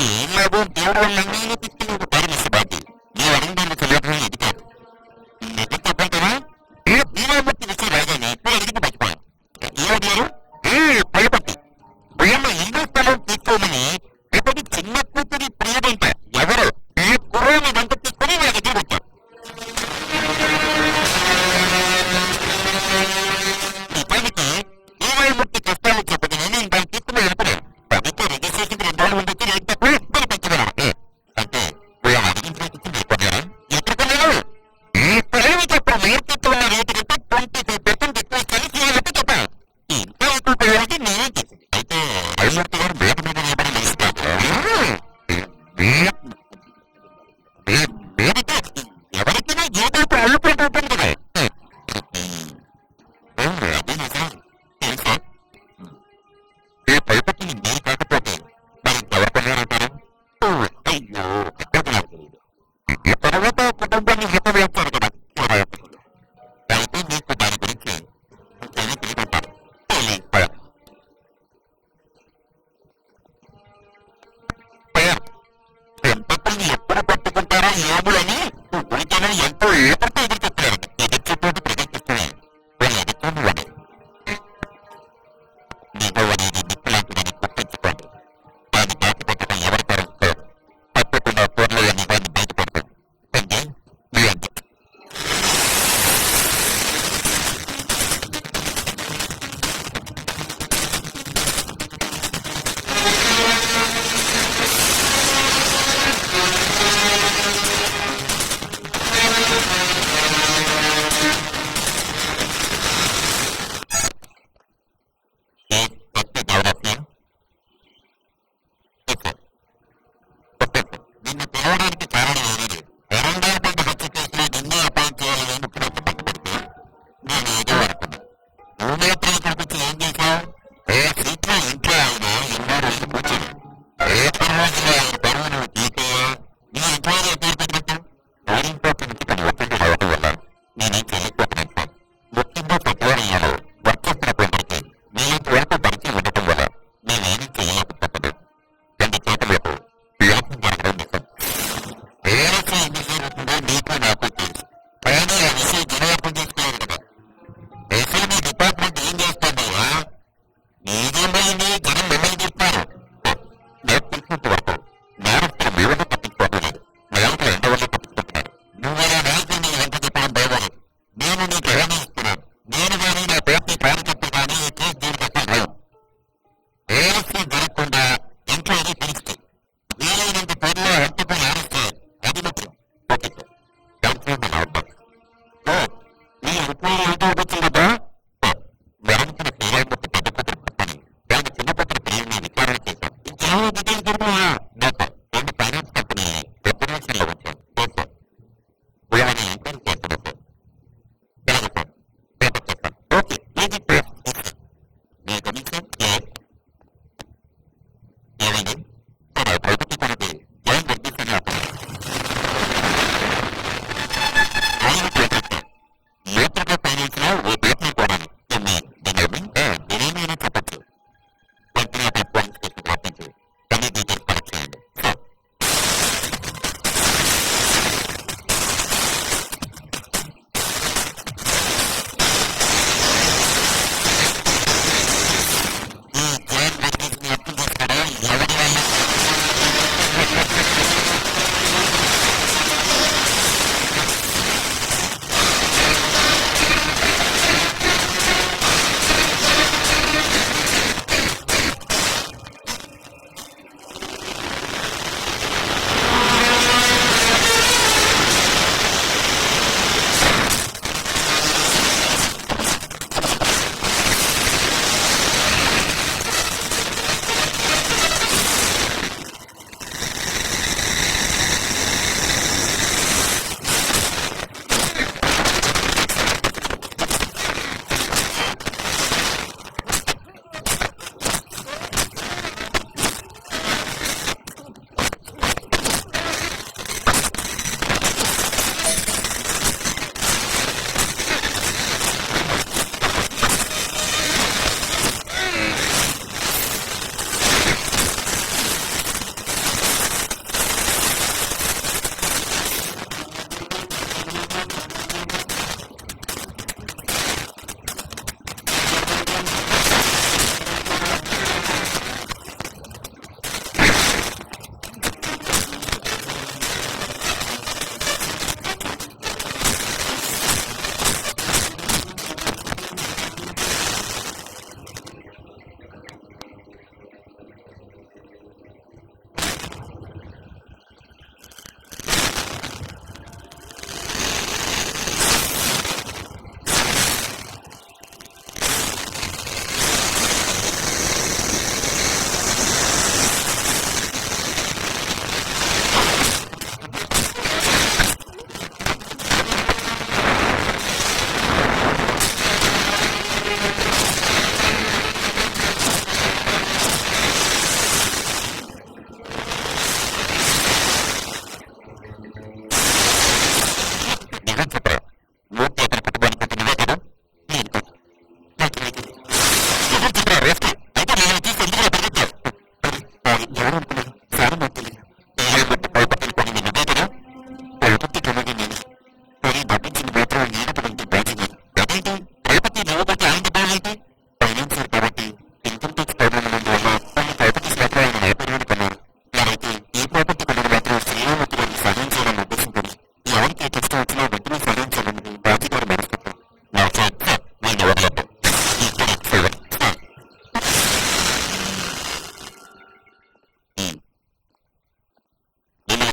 ఏం లాభం? దేవుడు వాళ్ళన్నీ తీసుకుని ఒక పేరు మిస్బాటి ఈ వరండాన్ని చదివడం ఇది కాదు. నిజం చెప్పంటారా? ఏ దీవామూర్తి విషయం రాగానే ఇప్పుడు అడిగితే మర్చిపోయాను. ఏమడిగారు? భయపట్టి వీళ్ళ ఇల్లు స్థలం తీసుకోమని ఇప్పటి చిన్న కూతురి ప్రియుడంట ఎవరు ఈ కుర్రాన్ని వంట తీసుకుని వాళ్ళ దగ్గర వచ్చారు. ఇప్పటికి దీవామూర్తి కష్టాలు చెప్పదు. నేను దాన్ని తీసుకుని వెళ్తున్నాను. ప్రభుత్వ రిజిస్ట్రేషన్ 2 రోజులు ఉండొచ్చి రేటు తక్కువ ఇద్దరు పెంచగలను. అంటే వీళ్ళ అడిగించి వెళ్ళిపోయారా? ఎక్కడికెళ్ళారు? ఈ పిల్లలు చెప్పిన మార్కెట్లో ఉన్న రేటు కంటే 25% ఎక్కువ ఇస్తాను చేయాలంటే చెప్పాను. ఇంకా ఎక్కువ పేరుకి నేనే చేసింది. అయితే అయ్యమూర్తి గారు బేట మీద నిలబడి నిలుస్తారు. ఎవరికైనా జీవితాలతో అల్లుపడి ఉంటుంది కదా. అదే నిజం తెలుసా? ఈ పైపట్టి నేను కాకపోతే మరి ఎవరు కొన్నారంటారు? అయ్యో ఎక్కడికి నాకు తెలియదు. ఈ తర్వాత కుటుంబాన్ని హిత వేస్తారు కదా. అయితే మీకు దాని గురించి తెలియకుంటారు. పెంపకుల్ని ఎప్పుడు పట్టుకుంటారో ఏములని ఉడికను ఎంతో ఏపడితే ఎదురు చెప్తారు. ఎదుర్చుతోటి ప్రదర్శిస్తున్నాయి. వాళ్ళు ఎదుర్కొని వాడే నిజం అనేది నిప్పు లాంటిదని గుర్తించుకోండి. దాన్ని దాచిపెట్టడం ఎవరి తరంతో తప్పకుండా పూర్ణ అనే దాన్ని బయటపడతాడు. అంటే మీ అంతే. కొత్త డెవలప్మెంట్ నిన్ను పిలవడానికి కారణం ఏమిటి? వరండాల పంట హత్య కేసులో నిన్నే అపాయింట్ చేయాలని ముఖ్యమంత్రి పట్టుబడితే నేను ఏదో అనుకున్నా. నువ్వు మాత్రం ఇక్కడికి వచ్చి ఏం చేశావు? ఏ సీట్లో ఇంట్లో ఆయన ఎన్నో రోజులు కూర్చొని ఏ రోజులో ఆయన పరువు నువ్వు తీసేయా? నీ ఎంక్వైరీ ఎప్పుడు పెట్టినట్టు పోలింగ్ నుంచి తన ఒత్తిడి రావడం వల్ల నేనేం చేయలేకపోతున్నాను. ముఖ్యంగా సచివాలయంలో వర్క్ చేస్తున్నప్పుడు మీలాంటి వాళ్ళతో పరిచయం ఉండటం వల్ల నేనేమీ చేయలేకపోతున్నాను. 2 చేతులకు వ్యాసం జరగడం నిజం. ఏ విషయం ఎందుకు జరుగుతుందో నీకు నాకు తెలుసు. కానీ ఆ విషయం జనవ్యాపం చేసుకోలేదు కదా. దేశం మీ డిపార్ట్మెంట్ ఏం చేస్తుందయ్యా? మీదేం పోయింది? జనం మిమ్మల్ని చెప్తారు. నేను తెలిసినంత వరకు నేరస్తులు మీ వల్ల తప్పించుకోవడం లేదు. నేరస్తులు ఎండ వల్ల తప్పించుకుంటున్నారు. నువ్వేనా నాయకుడిని వెంట చెప్పడం భయపడదు. నేను నీకు హామీ ఇస్తున్నాను. నేను కానీ నా పార్టీ కార్యకర్తలు కానీ ఈ కేసు దీనికి అసలు భయం. ఏ విషయం జరగకుండా ఎంక్వైరీ పిలిస్తే వీలైనంత త్వరలో హత్యపై అరెస్ట్ చేయాలి. అది ముఖ్యం. Okay sir. థ్యాంక్స్ నా అవుట్బాక్. మీ ఎంక్వైరీ ఏంటో వచ్చిందా? మరణించిన శ్రీరామూర్తి పెద్ద పత్రిక పని దాని చిన్న పత్రిక ప్రియుని విచారణ చేశాం. ఇంకేమో డీటెయిల్స్ దొరుకుతాయా? సార్ 2 ఫైనాన్స్ కంపెనీని ప్రిపరేషన్ లో వచ్చాం. సార్ వీళ్ళని ఎంక్వైరీ చేస్తున్నాం సార్. అలాగే సార్ పేపర్ చేస్తాను. ఓకే ఈజీ ప్లేస్ మీ కమిషన్ ఏమైంది? సార్ ప్రభుత్వ తనకి జాయిన్ వర్గీస్తాను అప్పుడు ఆయన చేస్తారు. నేత్రక ఫైనాన్స్ లో ఓ పేపర్ కూడా నేనేమైనా చెప్పచ్చు.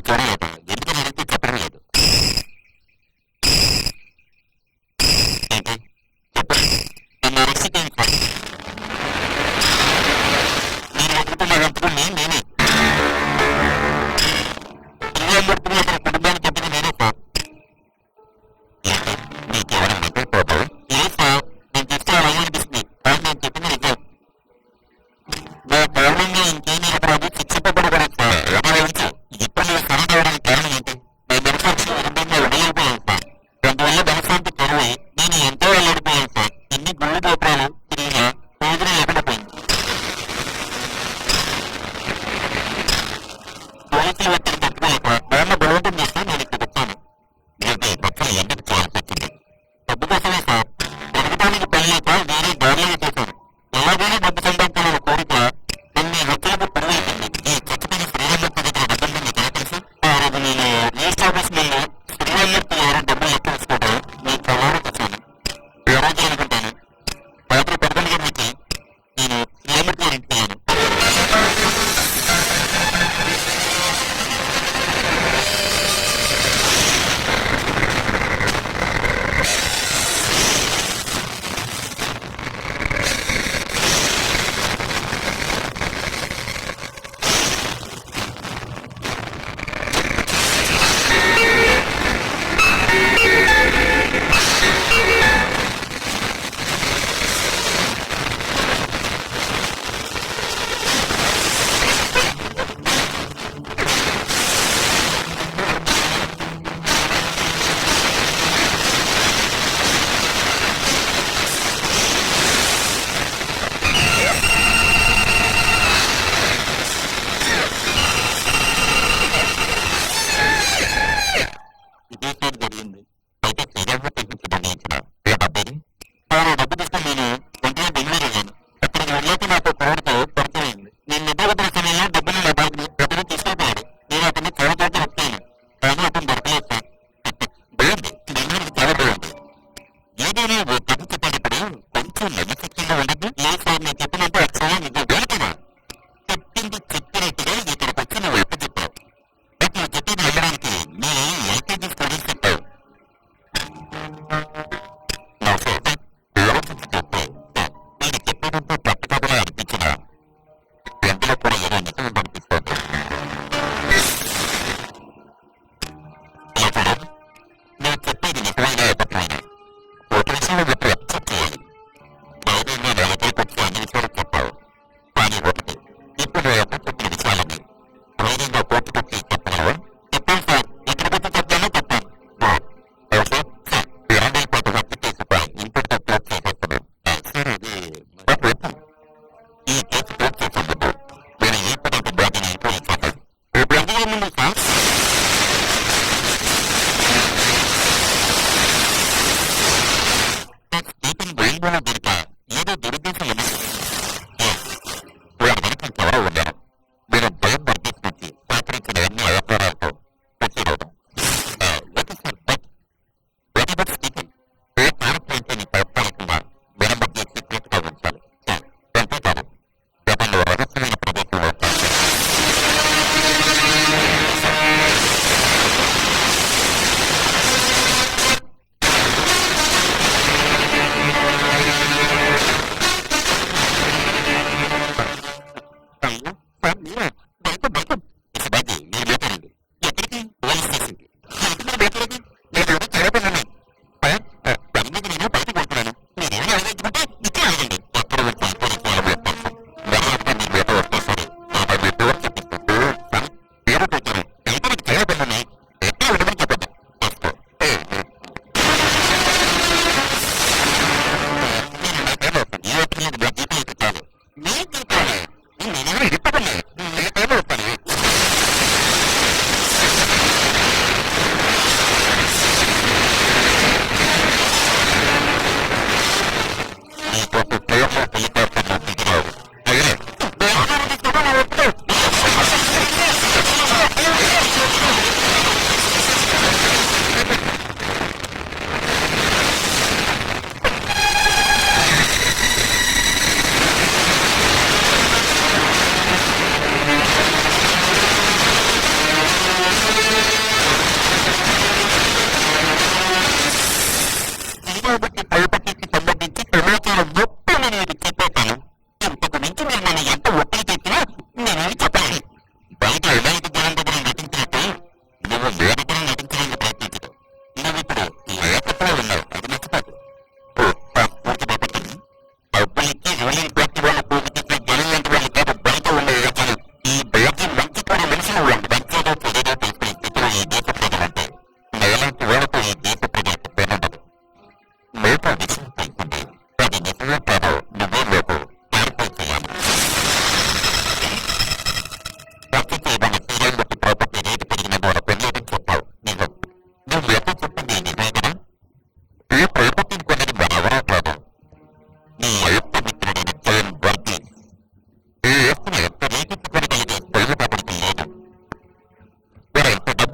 చూడలేదు. ఎందుకని అడిగితే చెప్పడం లేదు. ఏంటి చెప్పండి. నన్ను అరెస్ట్ చేయండి సార్. నేను వెతుకుతున్నప్పుడు నేనే తిరిగి అతని కుటుంబానికి చెప్పిన నేనే సార్. ఏంటి నీకెవరైనా నిద్రపోతావు? లేదు సార్, నేను చూస్తే అలాగే అనిపిస్తుంది. కానీ నేను చెప్పింది నిజం. నా కారణంగా ఇంకేమీ అపరాధం శిక్షింపబడకూడదు సార్. ఎవరైనా ఇప్పుడు నేను సరెండర్ అవ్వడానికి కారణం ఏంటి? నా మనసాక్షి విరుద్ధంగా ఉండలేకపోయాను సార్. అందువల్ల మనశాంతి కరువై నేను ఎంతో వెళ్ళడిపోయాను సార్. ఎన్ని గుళ్ళు గోపురాలు తిరిగినా ప్రయోజనం లేకుండా పోయింది. పోలీసులు ఒత్తిడి తట్టుకోలేక నన్ను బలవంతం చేస్తే నేను ఇక్కడికి వచ్చాను. అయితే రక్షణ ఎందుకు చేయాల్సి వచ్చింది? డబ్బు కోసమే సార్. బ్రతకడానికి పని లేక వేరే దారులను చేశాను. ఎలాగైనా డబ్బు సంపాదించాలని కోరిక కొన్ని హత్యలకు పురుగైపోయింది. ఈ చచ్చిపోయిన శ్రీరామూర్తి దగ్గర డబ్బులు మీకు ఎలా తెలుసు? ఆ రోజు నేను రిజిస్టర్ ఆఫీస్ ముందు శ్రీరామూర్తి గారు డబ్బులు లెక్క వేసుకోవడం నేను కలవరం వచ్చాను. ఏ రోజు అనుకుంటాను రాత్రి 11 గంటలకి నేను శ్రీరామూర్తి గారి ఇంటికి వెళ్ళాను. ఇదే సార్ జరిగింది. అయితే శ్రీరామూర్తి గురించి నిర్ణయించిన ఏ డబ్బేది? తాను డబ్బు తీసుకుని నేను ఒంటరిగా బెంగళూరు వెళ్ళాను. అక్కడికి వెళ్ళాక నాకు కోరితో పరిచయం అయింది. నేను నిద్రపోతున్న సమయంలో డబ్బుని నా బ్యాగ్ డబ్బుని తీసుకెళ్ళిపోయాడు. నేను అతన్ని చాలా చోట్ల వచ్చాను, కానీ అతను దొరకలేదు సార్. బాగుంది, బెంగళూరుకి చాలా బాగుంది. ఏదైనా ఓ కథ చెప్పేటప్పుడు కొంచెం నమ్మశక్యంగా ఉండదు. లేదు సార్, నేను చెప్పినంత అక్షరం నిజం వేడుకమా? చెప్పింది చెప్పినట్టుగా ఇక్కడికి వచ్చి నువ్వు ఎప్పుడు చెప్పావు. అట్లా చెప్పేది నమ్మడానికి నేను ఎల్కేజీ స్టడీస్ చెప్పావు. నా సార్ ఆలోచించి చెప్తే నేను చెప్పేదంతా తప్పకుండా అనిపించిన ఎందులో కూడా ఏదో నిజం అనిపిస్తుంది. ఇలా చూడండి, నేను చెప్పేది నిజమైనా అబద్ధమైనా ఒక విషయంలో ఇప్పుడు అక్సెప్ట్ చేయాలి. ధైర్యంగా నా దగ్గరికి వచ్చి అన్ని విషయాలు చెప్పావు. కానీ ఒకటి, ఇప్పుడు ఎప్పుడు చెప్పిన విషయాలని ధైర్యంగా కోర్టుకొచ్చి చెప్పినావా? చెప్పాను సార్, ఇక్కడికి వచ్చి చెప్పాను చెప్పాను. సార్ ఇరవై కోట్ల హత్య కేసుపై ఇంతటితో క్లోజ్ చేసేస్తాను. సార్ అది వద్దు. ఈ కేసు క్లోజ్ చేసేందుకు నేను ఏ పదంత బ్యాగ్ని ఎంక్వైరీ చేశాను. రేపు ఎంత ముందు సార్? స్టీఫెన్ రైల్వేలో దొరిక ఏదో దురుద్దేశం ఉంది. వారి వెనక ఎవరో ఉన్నారు. నేను భయం వర్గీస్ నుంచి సహకరించిన అన్ని వ్యాపారాలతో ప్రతిరోధం. Okay sir, but what about Stephen? ఏ కార్యక్రమంతో నీ ప్రయత్నాలకుండా వెనం మధ్య సీక్రెట్ గా ఉంచాలి. అంతేకాదు గతంలో రహస్యమైన ప్రదేశంలో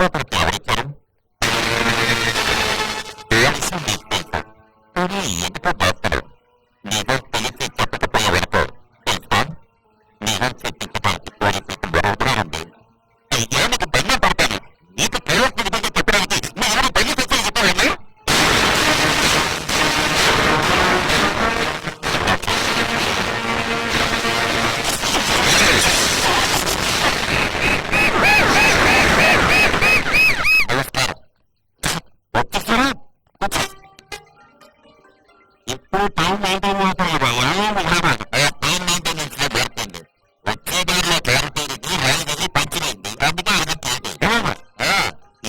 లోపలికి ఎవరిచ్చారు? విషయం నీకు తెలుసు, కానీ ఎందుకు దాస్తాడు? నిజం తెలిసి చెప్పకపోయేవనుకో తెలుసా? నిజం చెప్పించడానికి పోలీసులకు బరోబరా ఉంది. అయ్యా నీకు బంధం పడతాను. నీకు కేవలం విధంగా చెప్పడానికి నేను బంధం తెచ్చి చెప్పాలని నమస్కారం. వచ్చేసారా? ఇప్పుడు టైం మెయింటైన్ చేస్తాను. టైం మెయింటెనెన్స్ లో పెడుతుంది. వచ్చే దారిలో క్లారిటీకి రైలు పంచిపోయింది. అందుకే అర్థం కాదు.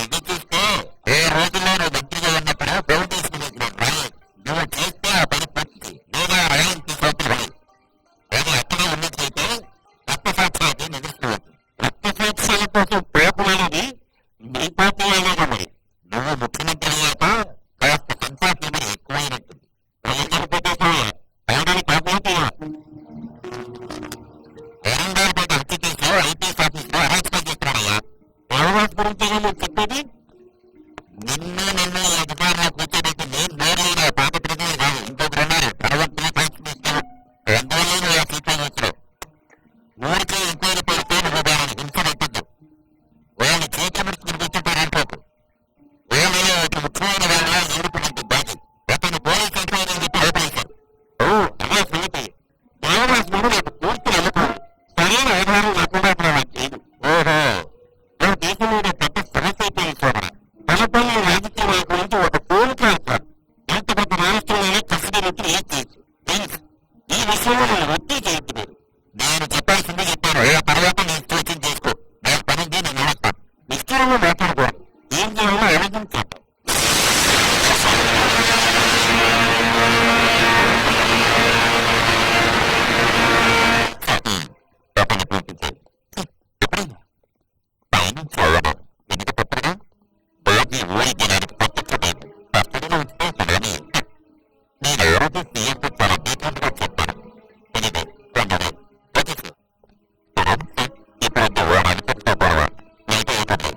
ఇది చూస్తే ఏ రోజుల్లో నువ్వు మంత్రిగా ఉన్నప్పుడు బెల్ తీసుకునేసినాను రైలు. నువ్వు చేస్తే ఆ పని పూర్తి. నేను ఆ రైలు తీసుకొచ్చి అది అక్కడే ఉన్నట్లయితే రక్త సాక్ష్యాన్ని నిలుస్తుంది. రక్త సాక్ష్యాల కోసం పేపులనేది నీ పార్టీ అయినా మరి నువ్వు ముఖ్యమంత్రి అయ్యాక కాస్త సంపాదన ఎక్కువైనట్టుంది. ఐపీఎస్ ఆఫీస్ లో అరెస్ట్ చేస్తున్నాడయ్యా. ఎవరి గురించి నువ్వు చెప్పేది? నిన్న ఈ అధికారులు కూర్చోబెట్టి నేను నేరుగా పాత ప్రజలు కాదు ఇంకొక ఉన్నారు. పరవర్తన ప్రయత్నిస్తాను. రెండోళ్ళు ఆ సీట్లో వచ్చారు. ఊరికే ఎంక్వైరీ పెడితే నువ్వు దానిని హింసపెట్టద్దు. వాళ్ళు చేతమర్చుకుని కూర్చుంటారంటోకు. వీళ్ళలో ఒక ముఖ్యమైన వాళ్ళ ఏడుపునంటే బాధ్యత. అతను పోలీస్ ఎంక్వైరీ చెప్పి అవపడేశారు. అదే సంగతి. దేవరాజు నాకు పూర్తి అనుకోదు. సరైన ఆధారం లేకుండా నాకు లేదు. ఓహో, మన దేశం మీద పెద్ద సమస్య అయిపోయింది సోదర. తనపల్లి రాజకీయ నాయకుల నుంచి ఒక ఫోన్ కాల్ సార్. ఎంత పెద్ద రాష్ట్రంలోనే కస్టడీ నుంచి ఏం చేయొచ్చు. ప్లీజ్ ఈ విషయంలో నేను ఒత్తిడి చేయొద్దు. మీరు నేను చెప్పాల్సింది చెప్పాను. తర్వాత నేను సూచన చేసుకో. నేను పనింది నేను నడుస్తాను. నిష్ఠూరంగా మాట్లాడుకోవాలి. ఏం చేయాలో ఆలోచించాను. తప్పని పూర్తించాయి. ఎప్పుడైనా పైనుంచి వెళ్ళడం వెనుక తప్పగా బోగి ఊరి జనానికి పట్టించలేదు. పచ్చడిలో ఉంచితే చూడని నేను ఎవరైతే సీఎంతో చాలా డీటెయిల్గా చెప్పాను. ఎనివే కొందరు వచ్చేసి ఇప్పుడు ఓడానికి చెప్తా పోవా నైట్ అవుతుంది.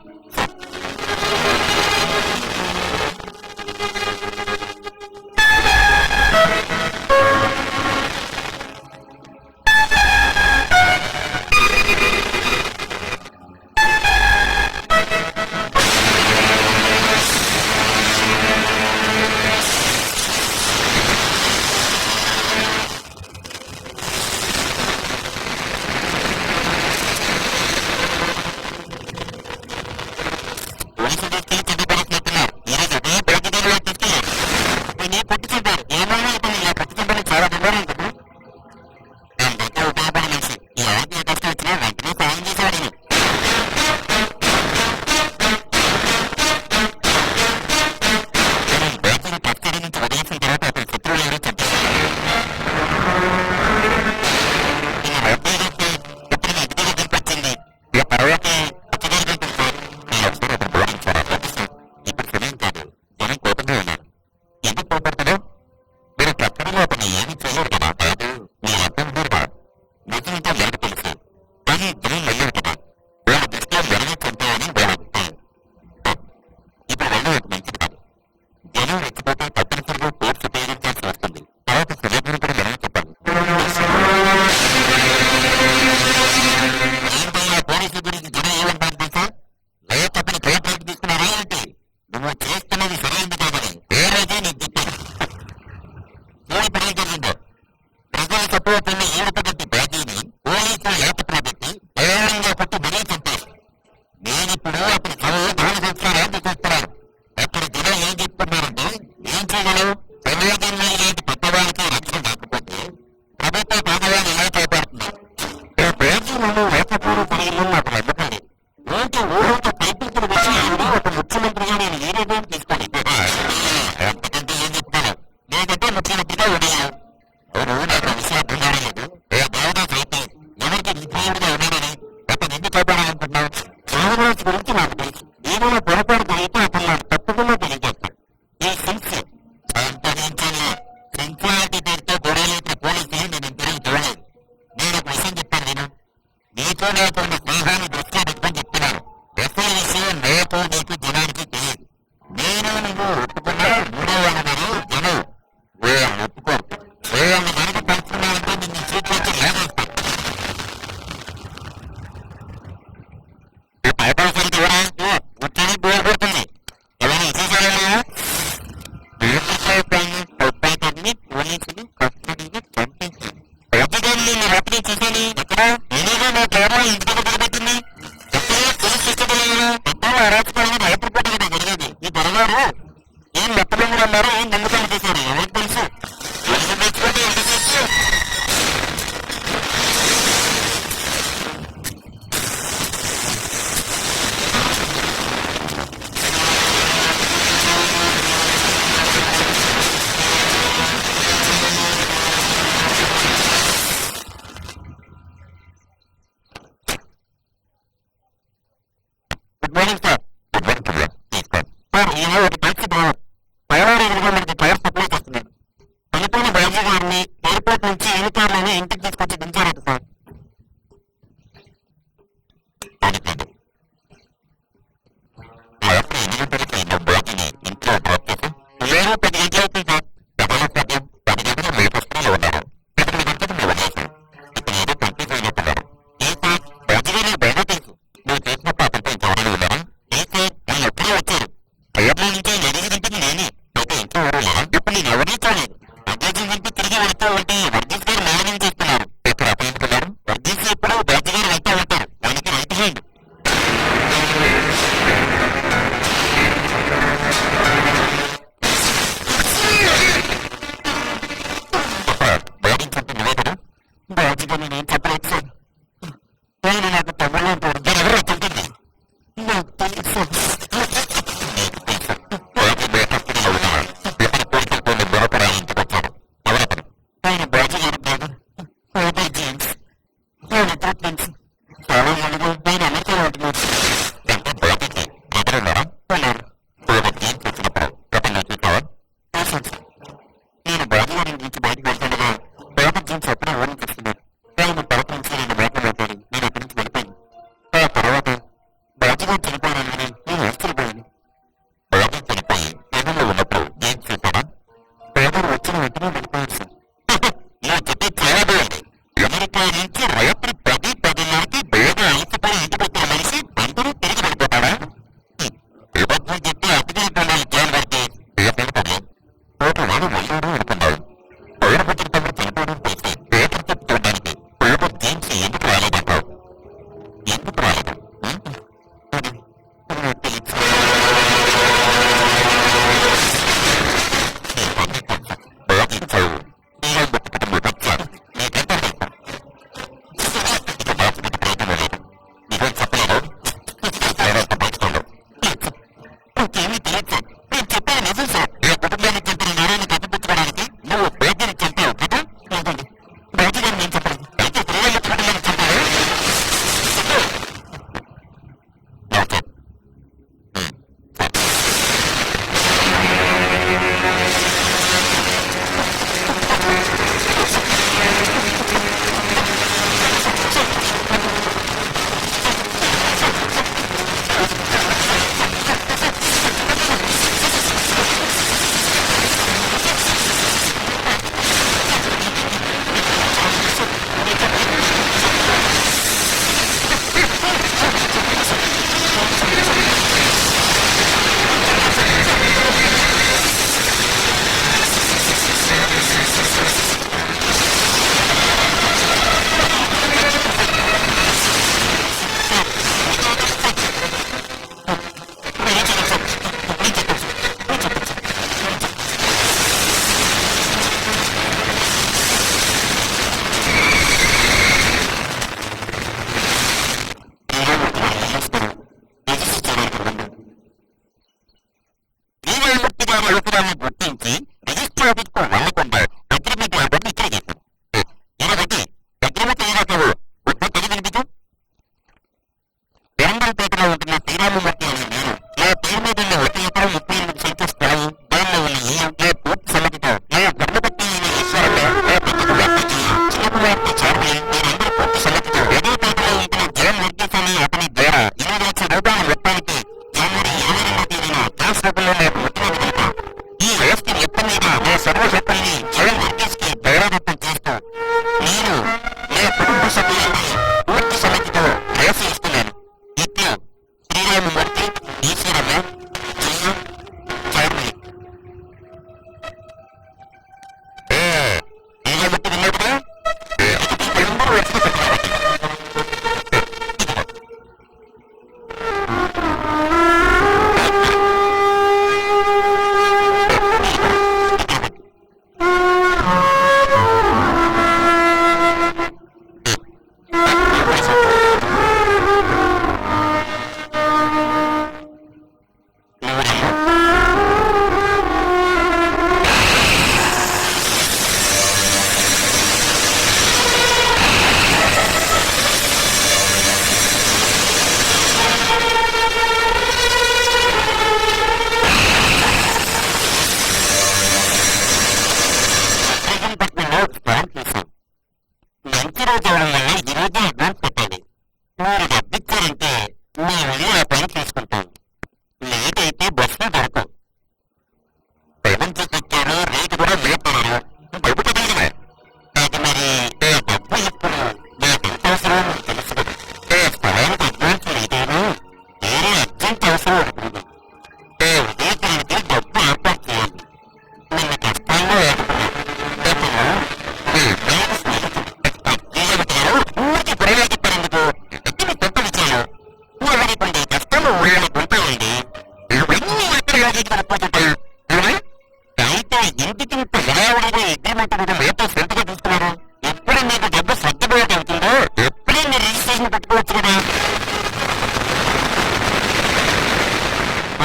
ఏమిటో నీకు జనానికి తెలియదు. నేను నువ్వు ఒప్పుకున్నా 300 జనం వేయాలని ఒప్పుకోరు. వేయాలని కనుక పంచుకున్నావంటే నిన్ను సీట్లోకి లేవేస్తాను. భయపడసరికి ఎవరా వచ్చేది ఉపయోగపడుతుంది. ఎవరైనా విశేషాలు పైతాన్ని పోలీసులు కస్టడీని చంపించారు. ప్రజలు రాత్రి చూశాను. ఎక్కడ నేనేగా నా ప్రేమ ఇంటికి పడిపెట్టింది. ఎక్కడో పోలీస్ కస్టడీలో పెద్దలు అరాచకాలను భయపడిపోవడం కదా జరిగేది. ఈ దొరగారు ఏం లెక్కలు అన్నారు, ఏం నమ్మకాలు చేశారు ఎవరికి తెలుసు. ఎంత తెచ్చుకుంటే ఎంత తెచ్చు. Good morning sir. Good morning sir. Sir ఈయన ఒక టాక్సీ డ్రైవర్. పైవాడేరుగా మనకి ఫైర్ సప్లై చేస్తున్నాడు. పనిపోయిన బాజీ గారిని ఎయిర్పోర్ట్ నుంచి ఎన్నికారులని ఇంటికి తీసుకొచ్చి దించారట సార్. ఇంట్లో డ్రాప్ చేసి 10 గంటలు అవుతుంది సార్. డబ్బులు సాధ్యం 10 గంటలు మీ పుస్తకంలో ఉన్నారు. 10 గంటలు మేము వదిలేసాం. ఇప్పుడు ఏదో కన్ఫ్యూజ్ అయినట్టున్నారు. ఏ సార్ బాజీ గారు బాగా తెలుసు. నువ్వు చేసినప్పుడు అతనితో ఇంకెవరైనా ఉన్నారా? ఏ సార్ వాళ్ళు ఎప్పుడూ వచ్చారు. పేర్ల నుంచి ఎదిగిదంటే నేనే. అయితే ఇంట్లో ఉన్నారా? ఇప్పుడు నేను ఎవరినీ చూడలేదు. అభ్యర్థి నుంచి తిరిగి వెళ్తూ ఉంటే వర్గీస్ గారు మేనేజింగ్ చేస్తున్నారు. ఎక్కడ అప్పగించుకున్నారు? వర్గీస్ ఎప్పుడు బాజీ గారు వెళ్తూ ఉంటారు. దానికి రైట్ హ్యాండ్. బాధించుంటే నువ్వే కదా? బాజీ గారు నేను చెప్పలేదు సార్. నేను నాకు తమ్ముళ్ళు ఉంటారు. ఎవరో చెప్పింది నాకు తెలుసు. ఆయన బాజీ గారు బ్రదర్ ఫాదర్ జేమ్స్. ఆయన ట్రీట్మెంట్స్ చాలా మందిగా నేను అమెరికాలో ఉంటున్నాను. నేను బాజీ గారి నుంచి బయటకు వెళ్తుండగా ఫాదర్ జేమ్స్ అప్పుడే ఊరికి వస్తున్నారు. ఆయన తరపు నుంచి నేను మాట్లాడతాను. నేను అక్కడి నుంచి వెళ్ళిపోయాను. ఆ తర్వాత బాజీ గారు చనిపోయానని నేను ఆశ్చర్యపోయాను. బాజీ చనిపోయి ఏదైనా ఉన్నప్పుడు జేమ్స్ చూసారా? పేదలు వచ్చిన వెంటనే వెళ్ళిపోయారు సార్. నువ్వు చెప్పి చాలా బాగుంది. అమెరికా నుంచి రాత్రి 10-10:30కి బాగా అలసిపోయి ఇంటికి వచ్చిన మనిషి అందరూ తిరిగి వెళ్ళిపోతాడా? విభజన చెప్పి అతిథి ఉండాలి. ప్లాన్ పడితే పేపర్ పడలేదు. పేపర్ వాడు వెళ్ళాడు అనుకున్నాడు. పైరు పుట్టిన తమ్ముడు చనిపోవడం తెలిసి పేపర్ చెప్పి చూడడానికి పేపర్ జేమ్స్ ఎందుకు రాలేదంటావు? ఎందుకు రాలేదు? నాకు తెలుసు. బాజీ చదువు నీళ్ళు పెట్టుకుని వచ్చారు. నీకెంత తెలుసు? ఇక దాచిపెట్టి ప్రయత్నం లేదు. నిజం చెప్పలేదు. తర్వాత పంచుకోండు. నాకేమీ తెలియదు సార్. నేను చెప్పాను నిజం సార్. ఈ కుటుంబాన్ని చంపిన నేరాన్ని కప్పిపుచ్చుకోవడానికి నువ్వు బాజీని చంపావు కదా? లేదండి, బాజీ గారు నేను చెప్పలేదు. అయితే పిల్లల కుటుంబాన్ని చంపారు. ఓకే. అవసరాన్ని గుర్తించి రిజిస్టర్ ఆఫీస్ కు వెళ్లకుండా అగ్రిమెంట్ ఆర్డర్ని ఇచ్చిన చేశారు. ఇలాగైతే అగ్రిమెంట్ ఏదైతే తెలియదు. పెరంగల్పేటలో ఉంటున్న శ్రీరామమూర్తి అనే నేను నా పేరు మీద ఉన్న 1 ఎకరం 38 సెంట్ల స్థలం, దానిలో ఉన్న ఇల్లు నా పూర్తి సమ్మతితో నా ధర్మపత్ని అయిన ఈశ్వరంలో నా పెద్దకు వ్యాపించి చిన్నకుమార్తె చార్మి మీరందరూ పూర్తి సమ్మతితో హృదయపేటలో ఉంటున్న జగన్ వర్గీస్ అనే అతని ద్వారా 8 లక్షల రూపాయల మొత్తానికి జనవరి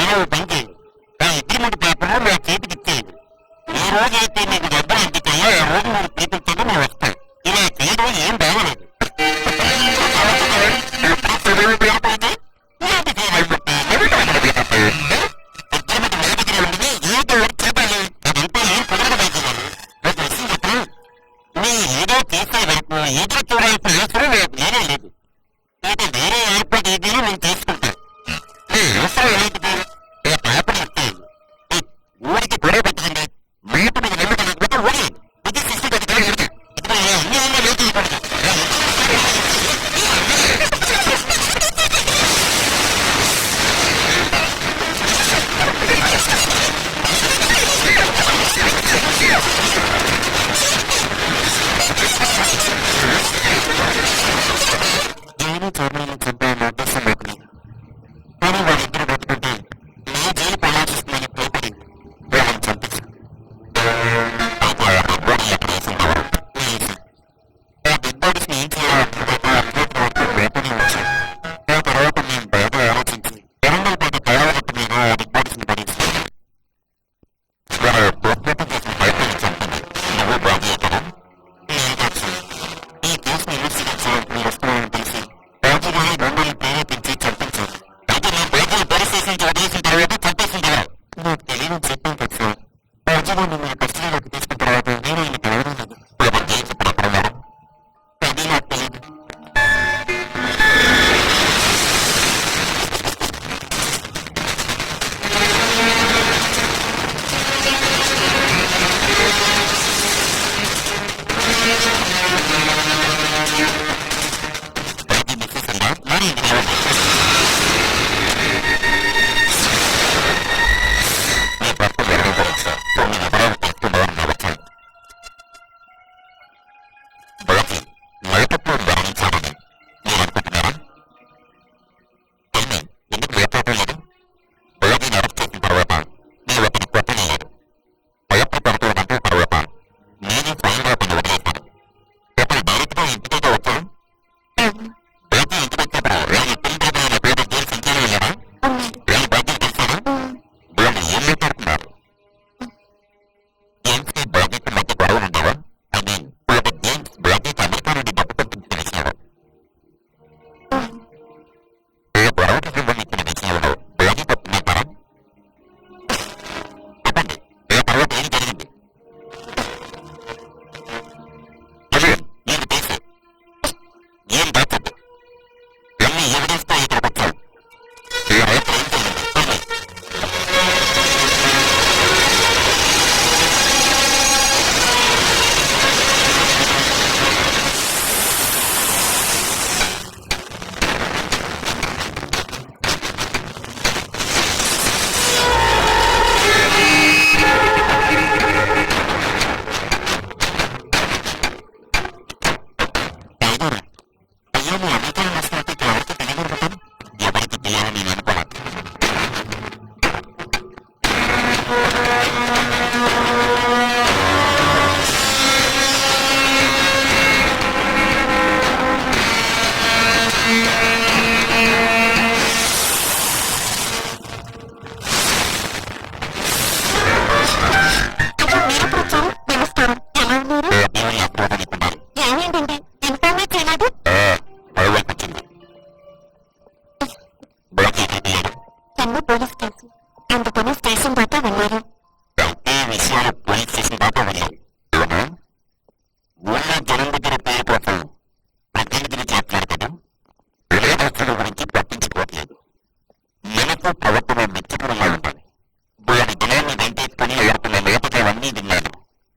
నువ్వు పని చేయండి. ఆ అగ్రిమెంట్ పేపర్ నా చేతికి ఇచ్చేయండి. ఏ రోజు అయితే మీకు డబ్బులు అందుతాయో ఆ రోజు మీరు చూపించండి, నేను వస్తాను. ఇలా చేయడం ఏం బాగలేదు. ఏదో చేసే వరకు ఏదో చూడాల్సిన అవసరం నేనే లేదు. ఇక వేరే ఏర్పాటు ఏదైనా నేను చేసుకుంటాను. నీ అవసరం ఏంటిది? ఇలా పేపర్ ఇచ్చేయండి. ఊరికి గొడవ పెట్టకండి. మాట మీద నమ్మకం లేకపోతే ఊరేయండి. ఇది శిస్తు గదిగా లేదు. ఇక్కడ అన్యాయంగా లేదు. నేను చర్మలను చంపాలని ఉద్దేశం నాకు లేదు. కానీ వాళ్ళిద్దరు బతుకుంటే నా జైలు ప్రవేశిస్తుందని భయపడి వాళ్ళని చంపించాను. ఆ డెడ్ ఏం చేయాలనుకున్నాక బయటనే వచ్చాను. ఆ తర్వాత నేను బాగా ఆలోచించి ఎరంగల్పేట తయారగట్టు మీద ఆ డెడ్ బాడీస్ని పడేసాను. పొరపాటు చేసిన బయటని చంపింది నువ్వు బాగా కదా. ఈ కేసుని ఇన్వెస్టిగేట్ మీరు వస్తున్నారని తెలిసి రాజుగారి బొమ్మల్ని ప్రేరేపించి చంపించారు. అయితే నేను బయటని పరిశీలించి వదిలేసిన తర్వాత చంపేసిన తర్వాత నాకు తెలియని చెప్పాను కదా సార్. రాజుగారిని మీరు కస్టడీలోకి తీసుకున్న తర్వాత నేను ఆయన కలవడం లేదు. ఏం చెప్పడం అక్కడ ఉన్నారు అది నాకు తెలియదు. అది మిస్సెస్ అన్నా మరి ఇది కావాలి. మీ భర్త జరగకూడదు సార్. 9 ఎకరాలు తీసుకుందామని వచ్చాను. బయటి నైపట్లో గమనించాలని మీరు అనుకుంటున్నారా? అన్నీ ఎందుకు లేకపోవటం లేదు? బయటిని అరెస్ట్ చేసిన తర్వాత మీరు అతను కొట్టలేదు. భయపడుతుందంటే తర్వాత నేను స్వయంగా అతను వదిలేస్తాను. అతను డైరెక్ట్గా ఇంటికే వచ్చాను. బయట ఇంటికి వచ్చినప్పుడు నేను తిరిగి పేరు జైలు సంచారం వెళ్ళారా? నేను బయటకు తెలిసాను. వీళ్ళు ఏం మాట్లాడుతున్నారు? జేమ్స్కి బ్రాగీకి మధ్య గొడవలు ఉండేవా? ఐ మీన్ వీళ్ళకి జేమ్స్ బ్రాగీకి అమెరికా నుండి డబ్బు పంపించిన విషయంలో ఏ గొడవకి సంబంధించిన విషయంలో బ్రాగీ తప్పుతున్నారా? చెప్పండి. ఏ తర్వాత ఏం జరిగింది? అదే నీకు తెలుసు. ఏం దాచద్దు. ఎన్ని ఎవిడెన్స్తో ఇక్కడికి వచ్చావు. ఏ రైతు ఏం జరిగింది? చెప్పండి. టైగర్, అయ్యో నీ అమెరికాలో వస్తున్నట్టు ఇక్కడ ఎవరికి తెలియదు కదా? ఎవరికి తెలియాలని నేను అనుకోవాలి. నమస్కారం. ఎలా ఉన్నారు? దేవుని అప్రోధనకున్నారు. ఏమేంటండి ఇన్ఫార్మే చేయలేదు? అడవులకు వచ్చింది. బ్రాగీ తెలియదు. ఎన్నో పోలీస్ కేసు అందుకని స్టేషన్ దాకా వెళ్ళారు. అయితే విషయాలు పోలీస్ స్టేషన్ దాకా వెళ్ళారు. అవునా? ఊళ్ళో జనం దగ్గర పేరు కోసం ప్రతినిధులు చేస్తున్నారు కదా. విలేదస్తుల గురించి పట్టించుకోవట్లేదు. మనకు ప్రవర్తన మెచ్చుకునేలా ఉండాలి. వీళ్ళని జనాన్ని వెంటేసుకుని ఎడుతున్న లేపకాలన్నీ విన్నాను.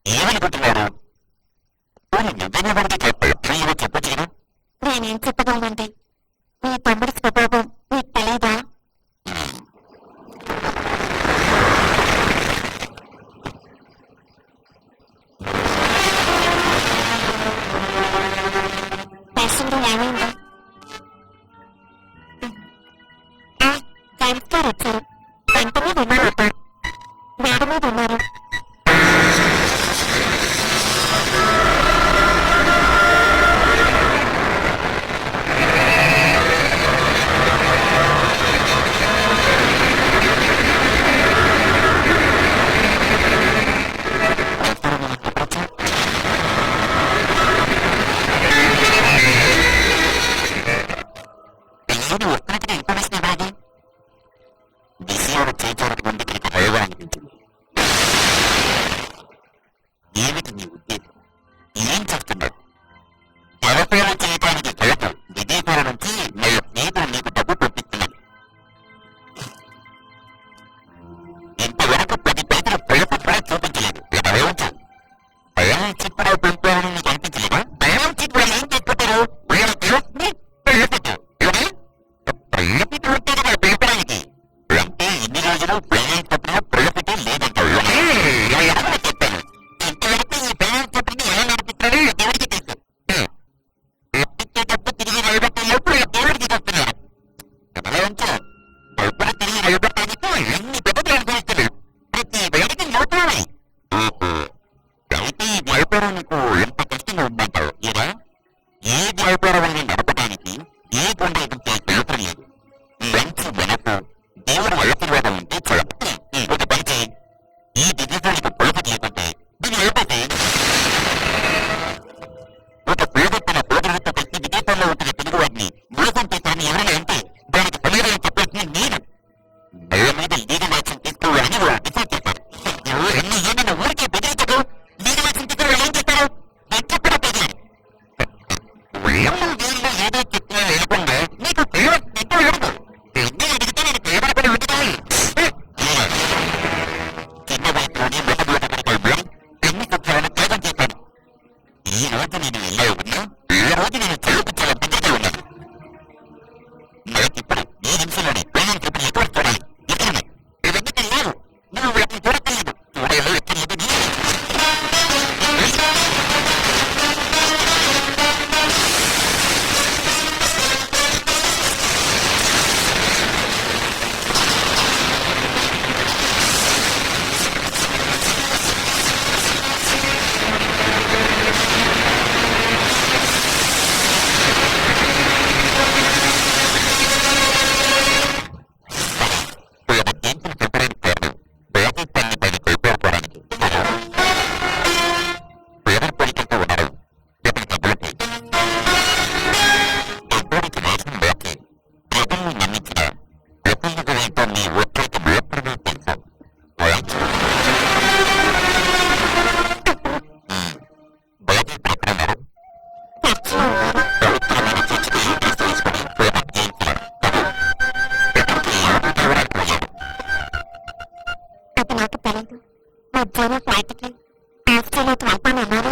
ఏమనుకుంటున్నారు? నిజంగా మనకి చెప్పాలి. చెప్పచ్చు కదా. నేనేం చెప్పగలనండి? మీ తమ్ముడి స్వభావం మీకు తెలీదా? పేషెంట్ ఏమైంది? జైమ్స్ గారు వచ్చారు. వెంటనే విమానం ఆపారు. మేడ మీద ఉన్నారు. విషయాలు చేచారటి ముందు నీకు భయంగా అనిపించింది. ఏమిటి నీ ఉద్దేశం? ఏం చేస్తున్నాడు? పరపేరు చేయటానికి కొరకు విదేశాల నుంచి నా స్నేహితులు నీకు డబ్బు పంపిస్తున్నాను. ఇంతవరకు 10 పైసలు పైపు కూడా చూపించలేదు. బయాలజీ కూడా పంపాలని నీకు అనిపించలేదా? బయాలజీ వాళ్ళు ఏం చెప్పుతారు? వీళ్ళ దేవుడిని పెళ్ళిపెట్టు పెళ్ళిపెట్టి ఉంటారు వాళ్ళ పెంపడానికి. అంటే ఇన్ని రోజులు బయాలజీ చెప్పినా పెళ్ళిపెట్టి లేదంటావు. చెప్పాను ఇంతవరకు ఈ బయాలజీ చెప్పిన ఎలా నడిపిస్తాడో దేవుడికి తెలుసు. ఎప్పించేటప్పుడు తిరిగి నిలబెట్టేటప్పుడు దేవుడికి చెప్తున్నారు. ఎలా ఉంచారు? డబ్బులు తిరిగి నిలబెట్టడానికి ఎన్ని పెద్దలు అనుభవిస్తారు. ప్రతి వేడికి నోటున్నాయి. అయితే ఈ వ్యాపారం నీకు ఎంత కష్టంగా ఉందంటావు? ఇలా ఏ వ్యాపారాన్ని నడపడానికి ఏ కొండ ఎదుర్కొనే అవసరం లేదు. మంచి మనసు దేవుడి ఆశీర్వాదం ఉంటే చాలు. ఒక పని చేయి, ఈ విదేశానికి పొలక లేకుంటే దీన్ని లేకపోతే ఒక పేద తన సోదరుడితో కలిసి విదేశాల్లో ఉంటున్న తెలుగు వారిని మోసం చేశారని ఎవరైనా అంటే దానికి సమీరం చెప్పేసి నేను భయ మీద లీగల్ యాక్షన్ తీసుకోవాలని వాళ్ళు డిసైడ్ చేశారు. ఎన్ని ఏమైనా ఊరికే బెదిరించదు. లీగల్ యాక్షన్ తీసుకుని ఏం చేస్తారు? ఎక్కడ కూడా బెదిరారు. వీళ్ళు ఏదో చెప్తున్నా లేకుండా నీకు ప్రేమ ఎక్కువ లేదు. ఎన్ని అడిగితే నేను ప్రేమపడి ఉంటున్నాయి. చిన్న వయసులోనే మెల్లబోటపడి ఎన్ని సత్యాలను త్యాగం చేశాను. ఈ రోజు నేను ఎలా ఉన్నా ఏ రోజు నేను చెల్లుకు చాలా బిడ్డగా ఉన్నాను. మనకిప్పుడు ఈ నిమిషంలోనే ప్రేమ చెప్పిన ఎక్కువ చూడాలి. ఇతరులు ఇవన్నీ లేవు. నువ్వు వీటిని చూడట్లేదు. చూడలేదు ఎక్కలేదు నీ దేంట్లో చెప్పడానికి కారణం బయాసిస్ పని పైన కోల్పోవడానికి పేదల పొలికలతో ఉన్నారు. ఇతని డబ్బులకి డబ్బుడికి రాసిన వ్యాఖ్య ప్రజల్ని నమ్మించిన ప్రపంచ ఏంటో నీ ఒక్కరికి మాత్రమే తెలుసు. బయాసిస్ ప్రకటనలు పవిత్రమైన చర్చకి తీసుకొని ప్రేమ జయించారు. ఎక్కడికి ఎవరు చూడడానికి వెళ్ళారు. అది నాకు తెలీదు. మధ్యాహ్నం ఫ్లైట్కి ఆస్ట్రేలియాకి వెళ్తానన్నారు.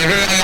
Hey,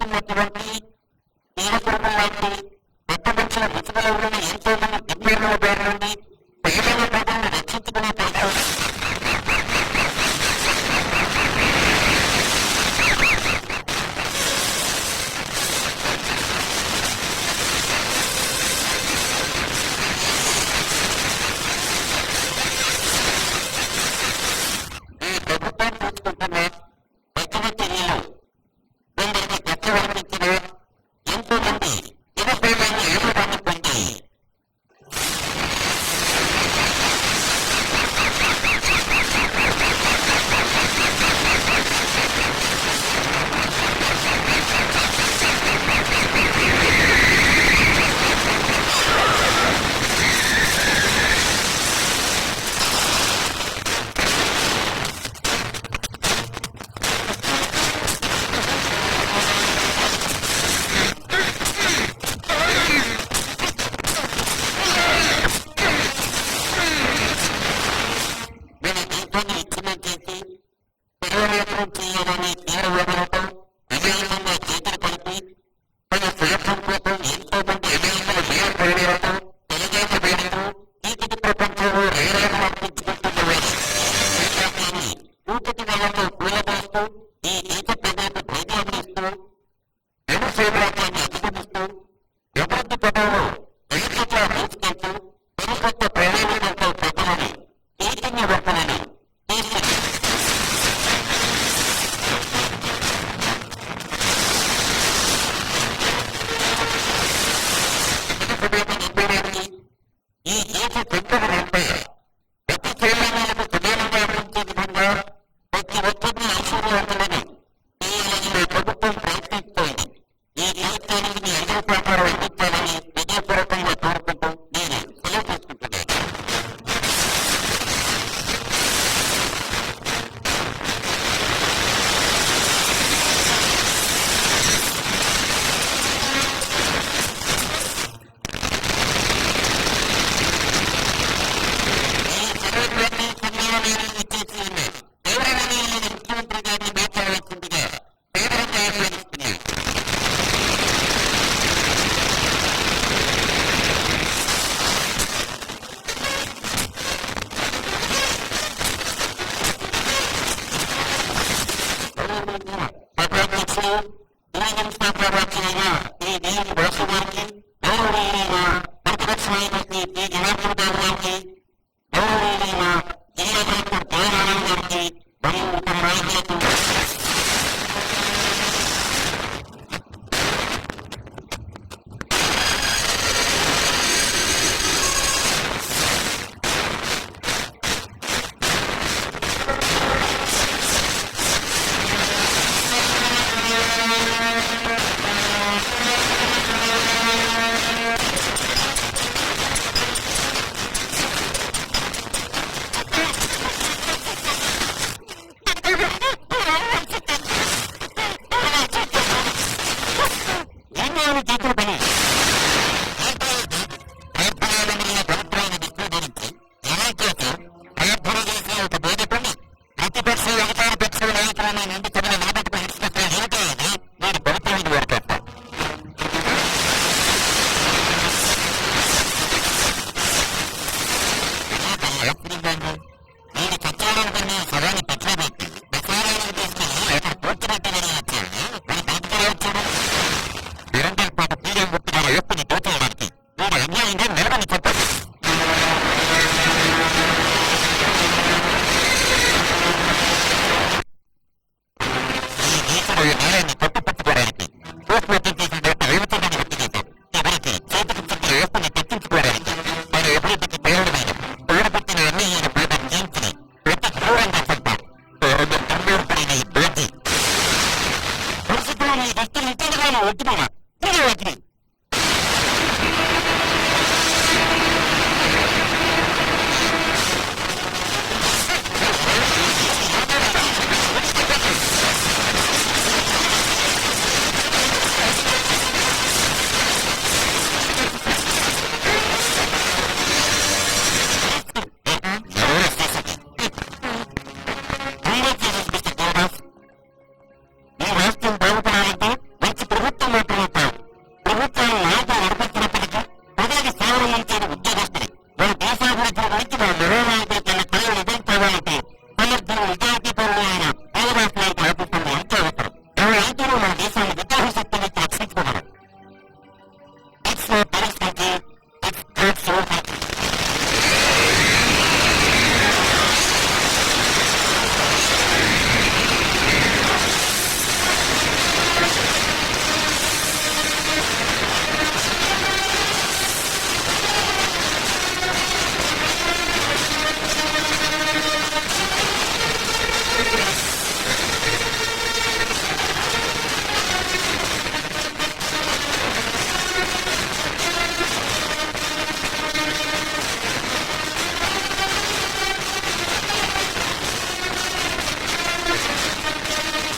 ఉన్నటువంటి తీరపురం లాంటి పెద్ద మంచిన ముసుగులను ఎంతో మంది దివ్యంలో పేరు నుండి పేదల ప్రజలను రక్షించుకునే ప్రయత్నం ఈ ప్రభుత్వం తీసుకుంటున్న ప్రతిమ చర్యలు కొందరికి కష్టమనిపించిన ఎంతో మంది నిరుపేదలను ఏమడానికి పొందాయి. మన దేశాన్ని విచ్ఛిన్నం చేసి పర్యవేక్షణం చేయాలనే తీవ్రవాదులతో విజయవంతంగా చేతులు కలిపి తన స్వార్థం కోసం ఎంతో మంది విజయవంతుల వీరపరిణాలతో తెలుగేత వేడితో చీకటి ప్రపంచంలో రేరాలు అర్పించుకుంటున్నవారు దేశాన్ని కూతుటి వాళ్ళతో కూలబోస్తూ ఈ దేశ ప్రజలకు ధైర్యాన్ని ఇస్తూ జనసేవరాజ్యాన్ని అధిగమిస్తూ అభివృద్ధి పదంలో వైద్యుగా తీసుకెళ్తూ పరికొత్త ప్రయోజనంతో ప్రజలని చైతన్యవర్తనని చేసింది. ఈ దేశ పెద్దల వెంపై ప్రతి చైతన్యాలకు సుదీర్ఘంగా పెంచే విధంగా ప్రతి ఒక్కరిని ఐశ్వర్యవంతులని చేయాలని ప్రభుత్వం ప్రయత్నిస్తోంది. ఈ ప్రయత్నానికి మీ అందరూ సహకారం అందించాలని హృదయపూర్వకంగా కోరుకుంటూ నేను సెలవు తీసుకుంటున్నాను. ఈ సర్వేపల్లి సమ్మేళనాన్ని ఇచ్చేసి ఉన్న తీవ్రమైన ముఖ్యమంత్రి గారిని మాట్లాడాల్సిందిగా తీవ్రంగా ఆహ్వానిస్తున్నాను. సభాధ్యక్షులు తెలంగాణ సభాధ్యక్షులైన శ్రీ దేవి భాష గారికి, గౌరవనీయులైన ప్రతిపక్ష నాయకులు శ్రీ జనార్దన్ బాబు గారికి, గౌరవనీయులైన జిల్లా కలెక్టర్ జయనారాయణ గారికి మరియు ఇతర నాయకులకు ఏమేమి చేతుల పని ప్రయత్నాలమైన పవిత్రమైన దిక్కులు ధరించి ఎలా చేసి ప్రయత్నం చేసి ఒక బోధకుని ప్రతిపక్ష అధికార పక్షుల నాయకులను నుండి తగిన నాటక పరిస్థితి ఏమిటో అని నేను పవిత్రమైన వాడుతాను. నేను చచ్చాలనుకున్న సవాన్ని పచ్చబెట్టి దశారాలను తీసుకుని అతను పూర్తిపెట్టమని వచ్చాను. మన బయటకు వచ్చాడు నిరంతర పాట పీడియం గుర్తున్న ఎప్పుని దోచేయడానికి నేను అన్యాయంగా నిలబడి చెప్పాను. ఈ దేశంలో ఈ నేరాన్ని పట్టుపట్టుకోవడానికి పోస్ట్మార్టం చేసిన డాక్టర్ రేవతని వ్యక్తి చేశారు. ఎవరికి చేతికి చుట్టూ ఎప్పుని తప్పించుకోవడానికి మన అభివృద్ధికి తీవ్రమైన తోడబుట్టిన అన్యాయాన్ని బయట జీవించి ప్రతి క్రూరంగా చంపారు. కమ్మేర్పడిన ఈ దోచి పరిస్థితుల్లో ఈ వ్యక్తులు ఇంటిగా ఒట్టుకున్నా